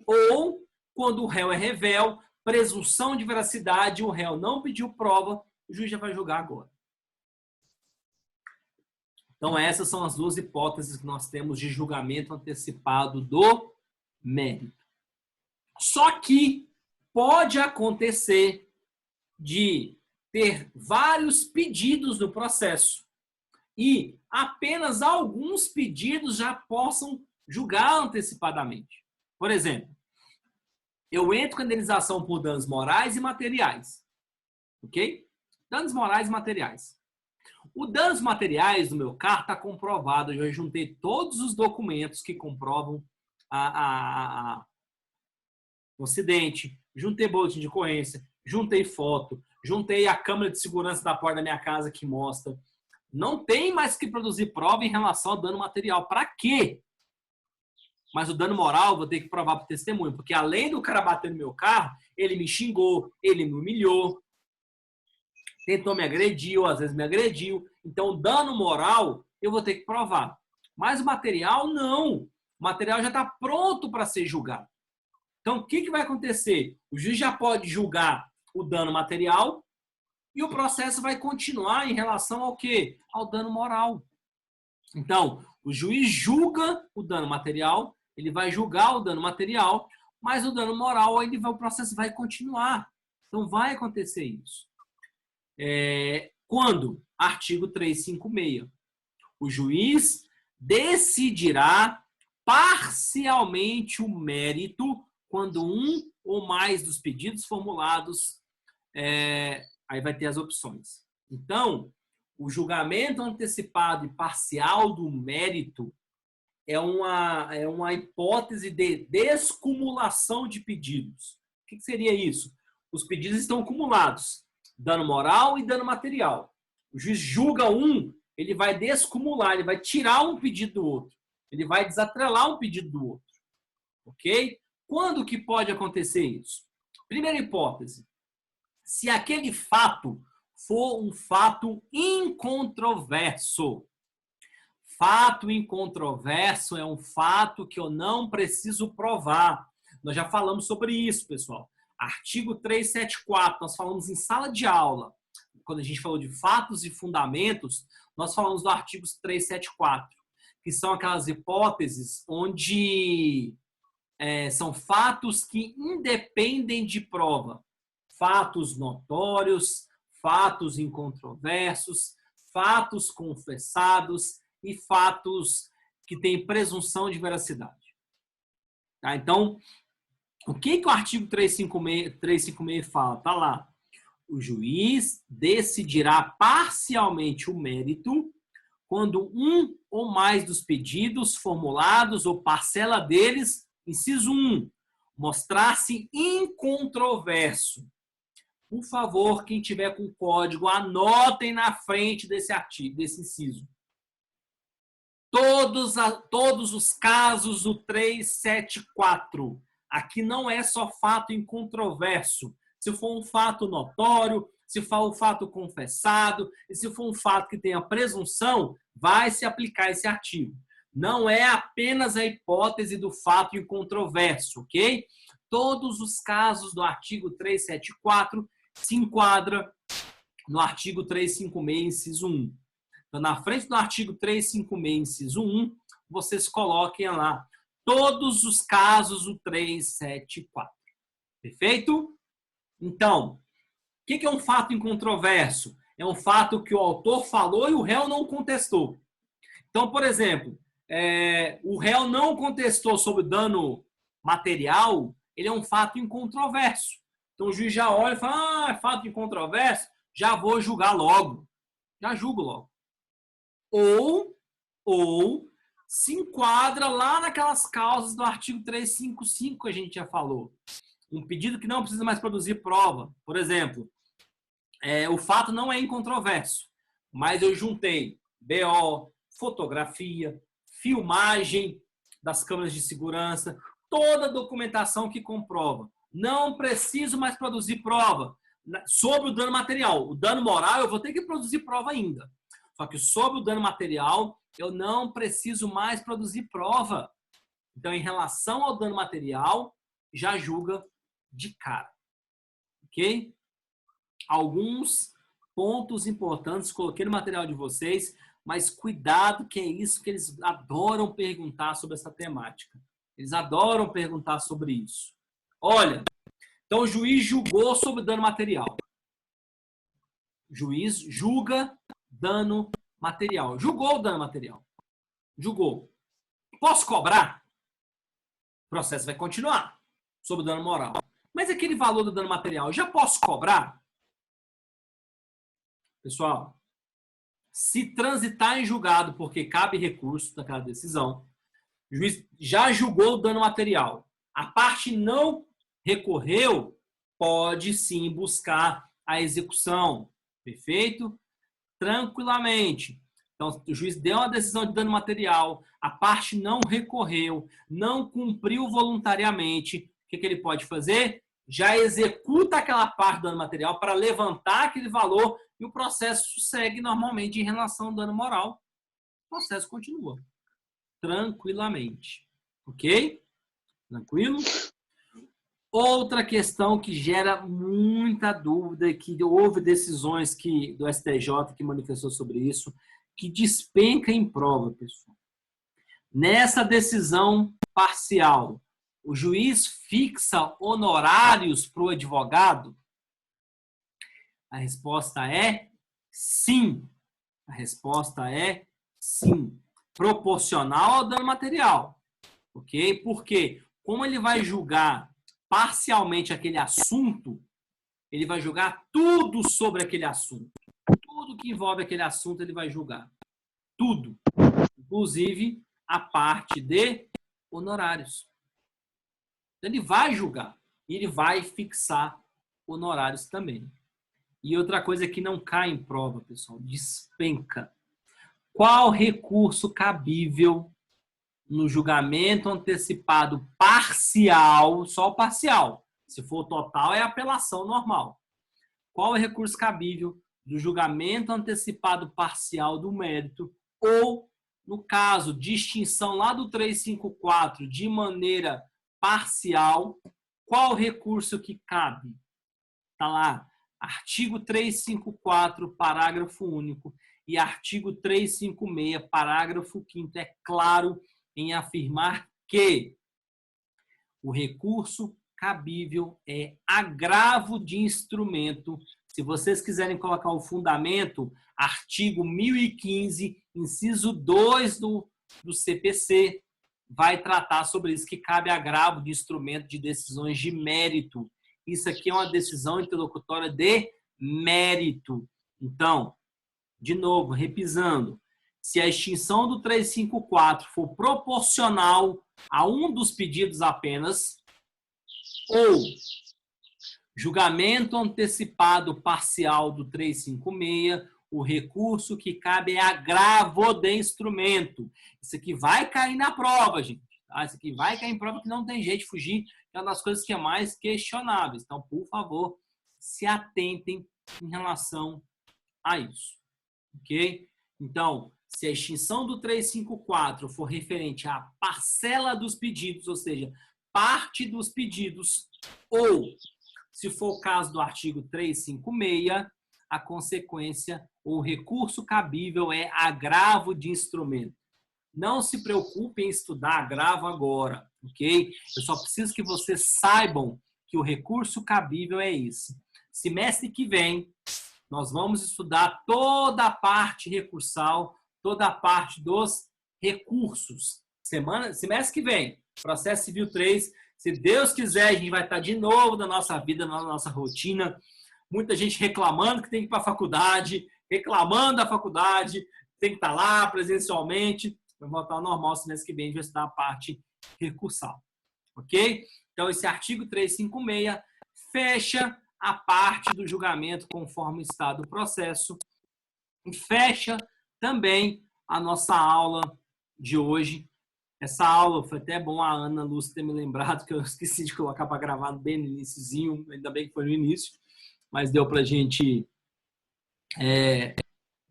Ou, quando o réu é revel, presunção de veracidade, o réu não pediu prova, o juiz já vai julgar agora. Então, essas são as duas hipóteses que nós temos de julgamento antecipado do mérito. Só que pode acontecer de ter vários pedidos no processo e apenas alguns pedidos já possam julgar antecipadamente. Por exemplo, eu entro com indenização por danos morais e materiais. Ok? Danos morais e materiais. O danos materiais do meu carro está comprovado. Eu já juntei todos os documentos que comprovam o acidente. Juntei boletim de ocorrência. Juntei foto. Juntei a câmera de segurança da porta da minha casa que mostra. Não tem mais que produzir prova em relação ao dano material. Para quê? Mas o dano moral eu vou ter que provar para o testemunho. Porque além do cara bater no meu carro, ele me xingou, ele me humilhou. tentou me agredir, ou às vezes me agrediu. Então, dano moral, eu vou ter que provar. Mas o material, não. O material já está pronto para ser julgado. Então, o que vai acontecer? O juiz já pode julgar o dano material e o processo vai continuar em relação ao quê? Ao dano moral. Então, o juiz julga o dano material, ele vai julgar o dano material, mas o dano moral, o processo vai continuar. Então, vai acontecer isso. Quando? Artigo 356. O juiz decidirá parcialmente o mérito quando um ou mais dos pedidos formulados, aí vai ter as opções. Então, o julgamento antecipado e parcial do mérito é uma hipótese de descumulação de pedidos. O que seria isso? Os pedidos estão acumulados, dano moral e dano material. O juiz julga um, ele vai descumular, ele vai tirar um pedido do outro. Ele vai desatrelar um pedido do outro. Ok? Quando que pode acontecer isso? Primeira hipótese. Se aquele fato for um fato incontroverso. Fato incontroverso é um fato que eu não preciso provar. Nós já falamos sobre isso, pessoal. Artigo 374, nós falamos em sala de aula. Quando a gente falou de fatos e fundamentos, nós falamos do artigo 374, que são aquelas hipóteses onde são fatos que independem de prova. Fatos notórios, fatos incontroversos, fatos confessados e fatos que têm presunção de veracidade. Tá? Então, o que o artigo 356 fala? Está lá. O juiz decidirá parcialmente o mérito quando um ou mais dos pedidos formulados ou parcela deles, inciso 1, mostrar-se incontroverso. Por favor, quem tiver com código, anotem na frente desse artigo, desse inciso. Todos os casos do 374. Aqui não é só fato incontroverso. Se for um fato notório, se for um fato confessado, e se for um fato que tenha presunção, vai se aplicar esse artigo. Não é apenas a hipótese do fato incontroverso, ok? Todos os casos do artigo 374 se enquadram no artigo 356, inciso 1. Então, na frente do artigo 356, inciso 1, vocês coloquem lá todos os casos do 374. Perfeito? Então, o que é um fato incontroverso? É um fato que o autor falou e o réu não contestou. Então, por exemplo, o réu não contestou sobre dano material, ele é um fato incontroverso. Então, o juiz já olha e fala, é fato incontroverso, já vou julgar logo. Já julgo logo. Ou se enquadra lá naquelas causas do artigo 355 que a gente já falou. Um pedido que não precisa mais produzir prova. Por exemplo, o fato não é incontroverso, mas eu juntei BO, fotografia, filmagem das câmeras de segurança, toda a documentação que comprova. Não preciso mais produzir prova sobre o dano material. O dano moral eu vou ter que produzir prova ainda. Só que sobre o dano material eu não preciso mais produzir prova. Então, em relação ao dano material, já julga de cara. Ok? Alguns pontos importantes coloquei no material de vocês, mas cuidado que é isso que eles adoram perguntar sobre essa temática. Eles adoram perguntar sobre isso. Olha, então o juiz julgou sobre dano material. O juiz julga dano material. Julgou o dano material. Julgou. Posso cobrar? O processo vai continuar sobre o dano moral. Mas aquele valor do dano material, já posso cobrar? Pessoal, se transitar em julgado porque cabe recurso daquela decisão, o juiz já julgou o dano material. A parte não recorreu, pode sim buscar a execução. Perfeito? Tranquilamente. Então, o juiz deu uma decisão de dano material, a parte não recorreu, não cumpriu voluntariamente. O que ele pode fazer? já executa aquela parte do dano material para levantar aquele valor e o processo segue normalmente em relação ao dano moral. O processo continua tranquilamente. Ok? Tranquilo? Outra questão que gera muita dúvida, que houve decisões do STJ que manifestou sobre isso, que despenca em prova, pessoal. Nessa decisão parcial, o juiz fixa honorários para o advogado? A resposta é sim. A resposta é sim. Proporcional ao dano material. Ok? Porque, como ele vai julgar parcialmente aquele assunto, ele vai julgar tudo sobre aquele assunto. Tudo que envolve aquele assunto, ele vai julgar. Tudo. Inclusive, a parte de honorários. Ele vai julgar. E ele vai fixar honorários também. E outra coisa que não cai em prova, pessoal, despenca. Qual recurso cabível no julgamento antecipado parcial, só parcial? Se for total, é apelação normal. Qual é o recurso cabível do julgamento antecipado parcial do mérito ou, no caso de extinção lá do 354 de maneira parcial, qual recurso que cabe? Está lá, artigo 354, parágrafo único, e artigo 356, parágrafo 5º, é claro em afirmar que o recurso cabível é agravo de instrumento. Se vocês quiserem colocar o fundamento, artigo 1015, inciso 2 do CPC, vai tratar sobre isso, que cabe agravo de instrumento de decisões de mérito. Isso aqui é uma decisão interlocutória de mérito. Então, de novo, repisando, se a extinção do 354 for proporcional a um dos pedidos apenas, ou julgamento antecipado parcial do 356, o recurso que cabe é agravo de instrumento. Isso aqui vai cair na prova, gente. Tá? Isso aqui vai cair em prova que não tem jeito de fugir, que é uma das coisas que é mais questionáveis. Então, por favor, se atentem em relação a isso. Ok? Então, se a extinção do 354 for referente à parcela dos pedidos, ou seja, parte dos pedidos, ou, se for o caso do artigo 356, a consequência ou recurso cabível é agravo de instrumento. Não se preocupe em estudar agravo agora, ok? Eu só preciso que vocês saibam que o recurso cabível é esse. Semestre que vem, nós vamos estudar toda a parte recursal, toda a parte dos recursos. Semestre que vem, processo civil 3, se Deus quiser, a gente vai estar de novo na nossa vida, na nossa rotina. Muita gente reclamando que tem que ir para a faculdade, reclamando da faculdade, tem que estar lá presencialmente. Vai voltar ao normal, semestre que vem a gente vai estudar a parte recursal. Ok? Então, esse artigo 356 fecha a parte do julgamento conforme o estado do processo e fecha também a nossa aula de hoje. Essa aula foi até bom a Ana Lúcia ter me lembrado, que eu esqueci de colocar para gravar bem no iniciozinho, ainda bem que foi no início, mas deu para a gente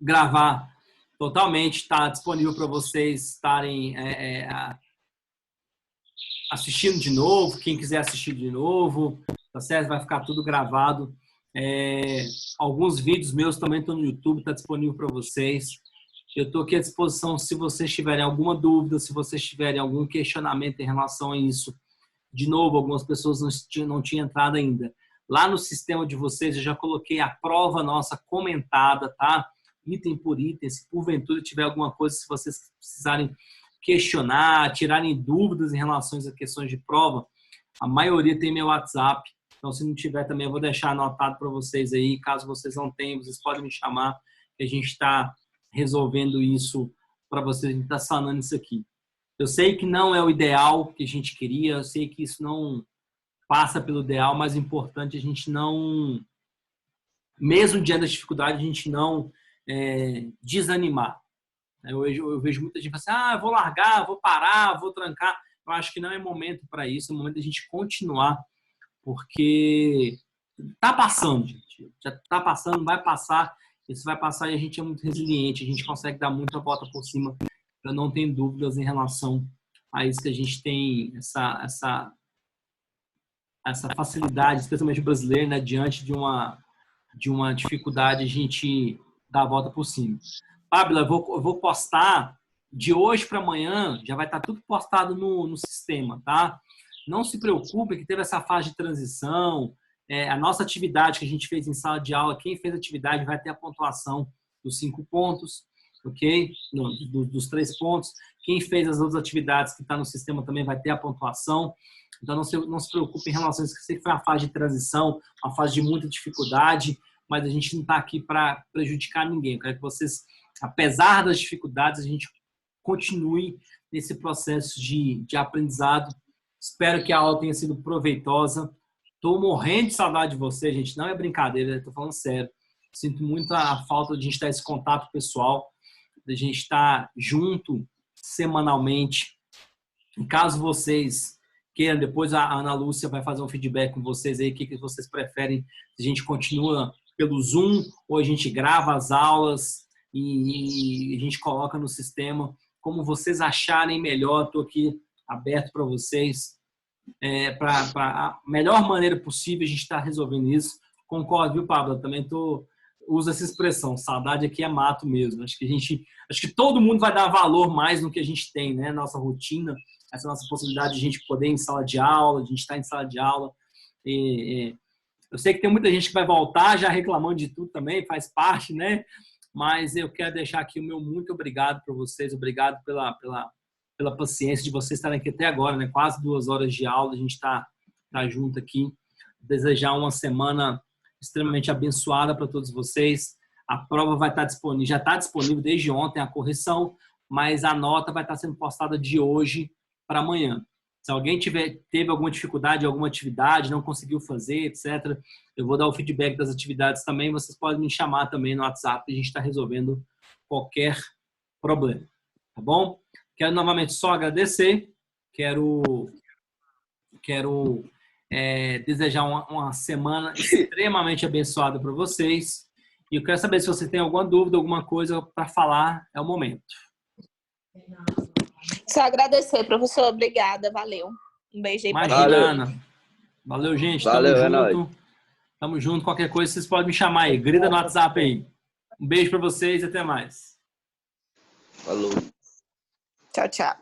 gravar totalmente, está disponível para vocês estarem assistindo de novo, quem quiser assistir de novo, tá certo? Vai ficar tudo gravado. Alguns vídeos meus também estão no YouTube, está disponível para vocês. Eu estou aqui à disposição se vocês tiverem alguma dúvida, se vocês tiverem algum questionamento em relação a isso. De novo, algumas pessoas não tinham entrado ainda. Lá no sistema de vocês, eu já coloquei a prova nossa comentada, tá? Item por item. Se porventura tiver alguma coisa, se vocês precisarem questionar, tirarem dúvidas em relação a questões de prova, a maioria tem meu WhatsApp. Então, se não tiver também, eu vou deixar anotado para vocês aí. Caso vocês não tenham, vocês podem me chamar, que a gente está resolvendo isso para vocês, a gente está sanando isso aqui. Eu sei que não é o ideal que a gente queria, eu sei que isso não passa pelo ideal, mas é importante a gente não, mesmo diante da dificuldade, a gente não desanimar. Eu vejo muita gente falando assim, vou largar, vou parar, vou trancar. Eu acho que não é momento para isso, é momento da gente continuar, porque tá passando, gente. Já tá passando, vai passar. Isso vai passar e a gente é muito resiliente, a gente consegue dar muita volta por cima. Eu não tenho dúvidas em relação a isso, que a gente tem essa facilidade, especialmente o brasileiro, né, diante de uma dificuldade, a gente dá a volta por cima. Pablo, eu vou postar de hoje para amanhã, já vai estar tudo postado no sistema, tá? Não se preocupe que teve essa fase de transição, a nossa atividade que a gente fez em sala de aula, quem fez a atividade vai ter a pontuação dos 5 pontos, ok? Dos 3 pontos. Quem fez as outras atividades que está no sistema também vai ter a pontuação. Então, não se preocupe em relação a isso, que sei que foi uma fase de transição, uma fase de muita dificuldade, mas a gente não está aqui para prejudicar ninguém. Eu quero que vocês, apesar das dificuldades, a gente continue nesse processo de aprendizado. Espero que a aula tenha sido proveitosa. Estou morrendo de saudade de vocês, gente. Não é brincadeira, estou falando sério. Sinto muito a falta de a gente ter esse contato pessoal, de a gente estar junto semanalmente. E caso vocês queiram, depois a Ana Lúcia vai fazer um feedback com vocês aí, o que vocês preferem, se a gente continua pelo Zoom ou a gente grava as aulas e a gente coloca no sistema, como vocês acharem melhor. Estou aqui aberto para vocês, para a melhor maneira possível a gente está resolvendo isso. Concordo, viu, Pablo? Eu também uso essa expressão, saudade aqui é mato mesmo. Acho que todo mundo vai dar valor mais no que a gente tem, né? Nossa rotina, essa nossa possibilidade de a gente poder ir em sala de aula, de a gente estar em sala de aula. Eu sei que tem muita gente que vai voltar já reclamando de tudo também, faz parte, né? Mas eu quero deixar aqui o meu muito obrigado para vocês, obrigado pela paciência de vocês estarem aqui até agora, né? Quase 2 horas de aula, a gente está junto aqui. Desejar uma semana extremamente abençoada para todos vocês. A prova vai estar disponível, já está disponível desde ontem a correção, mas a nota vai estar sendo postada de hoje para amanhã. Se alguém teve alguma dificuldade, alguma atividade, não conseguiu fazer, etc., eu vou dar o feedback das atividades também. Vocês podem me chamar também no WhatsApp, a gente está resolvendo qualquer problema. Tá bom? Quero novamente só agradecer. Quero desejar uma semana extremamente abençoada para vocês. E eu quero saber se você tem alguma dúvida, alguma coisa para falar, é o momento. Só agradecer, professor. Obrigada, valeu. Um beijo aí para Imagina, Ana. Valeu, gente. Valeu, Tamo junto. Tamo junto. Qualquer coisa, vocês podem me chamar aí. Grita no WhatsApp aí. Um beijo para vocês e até mais. Falou. Tchau, tchau.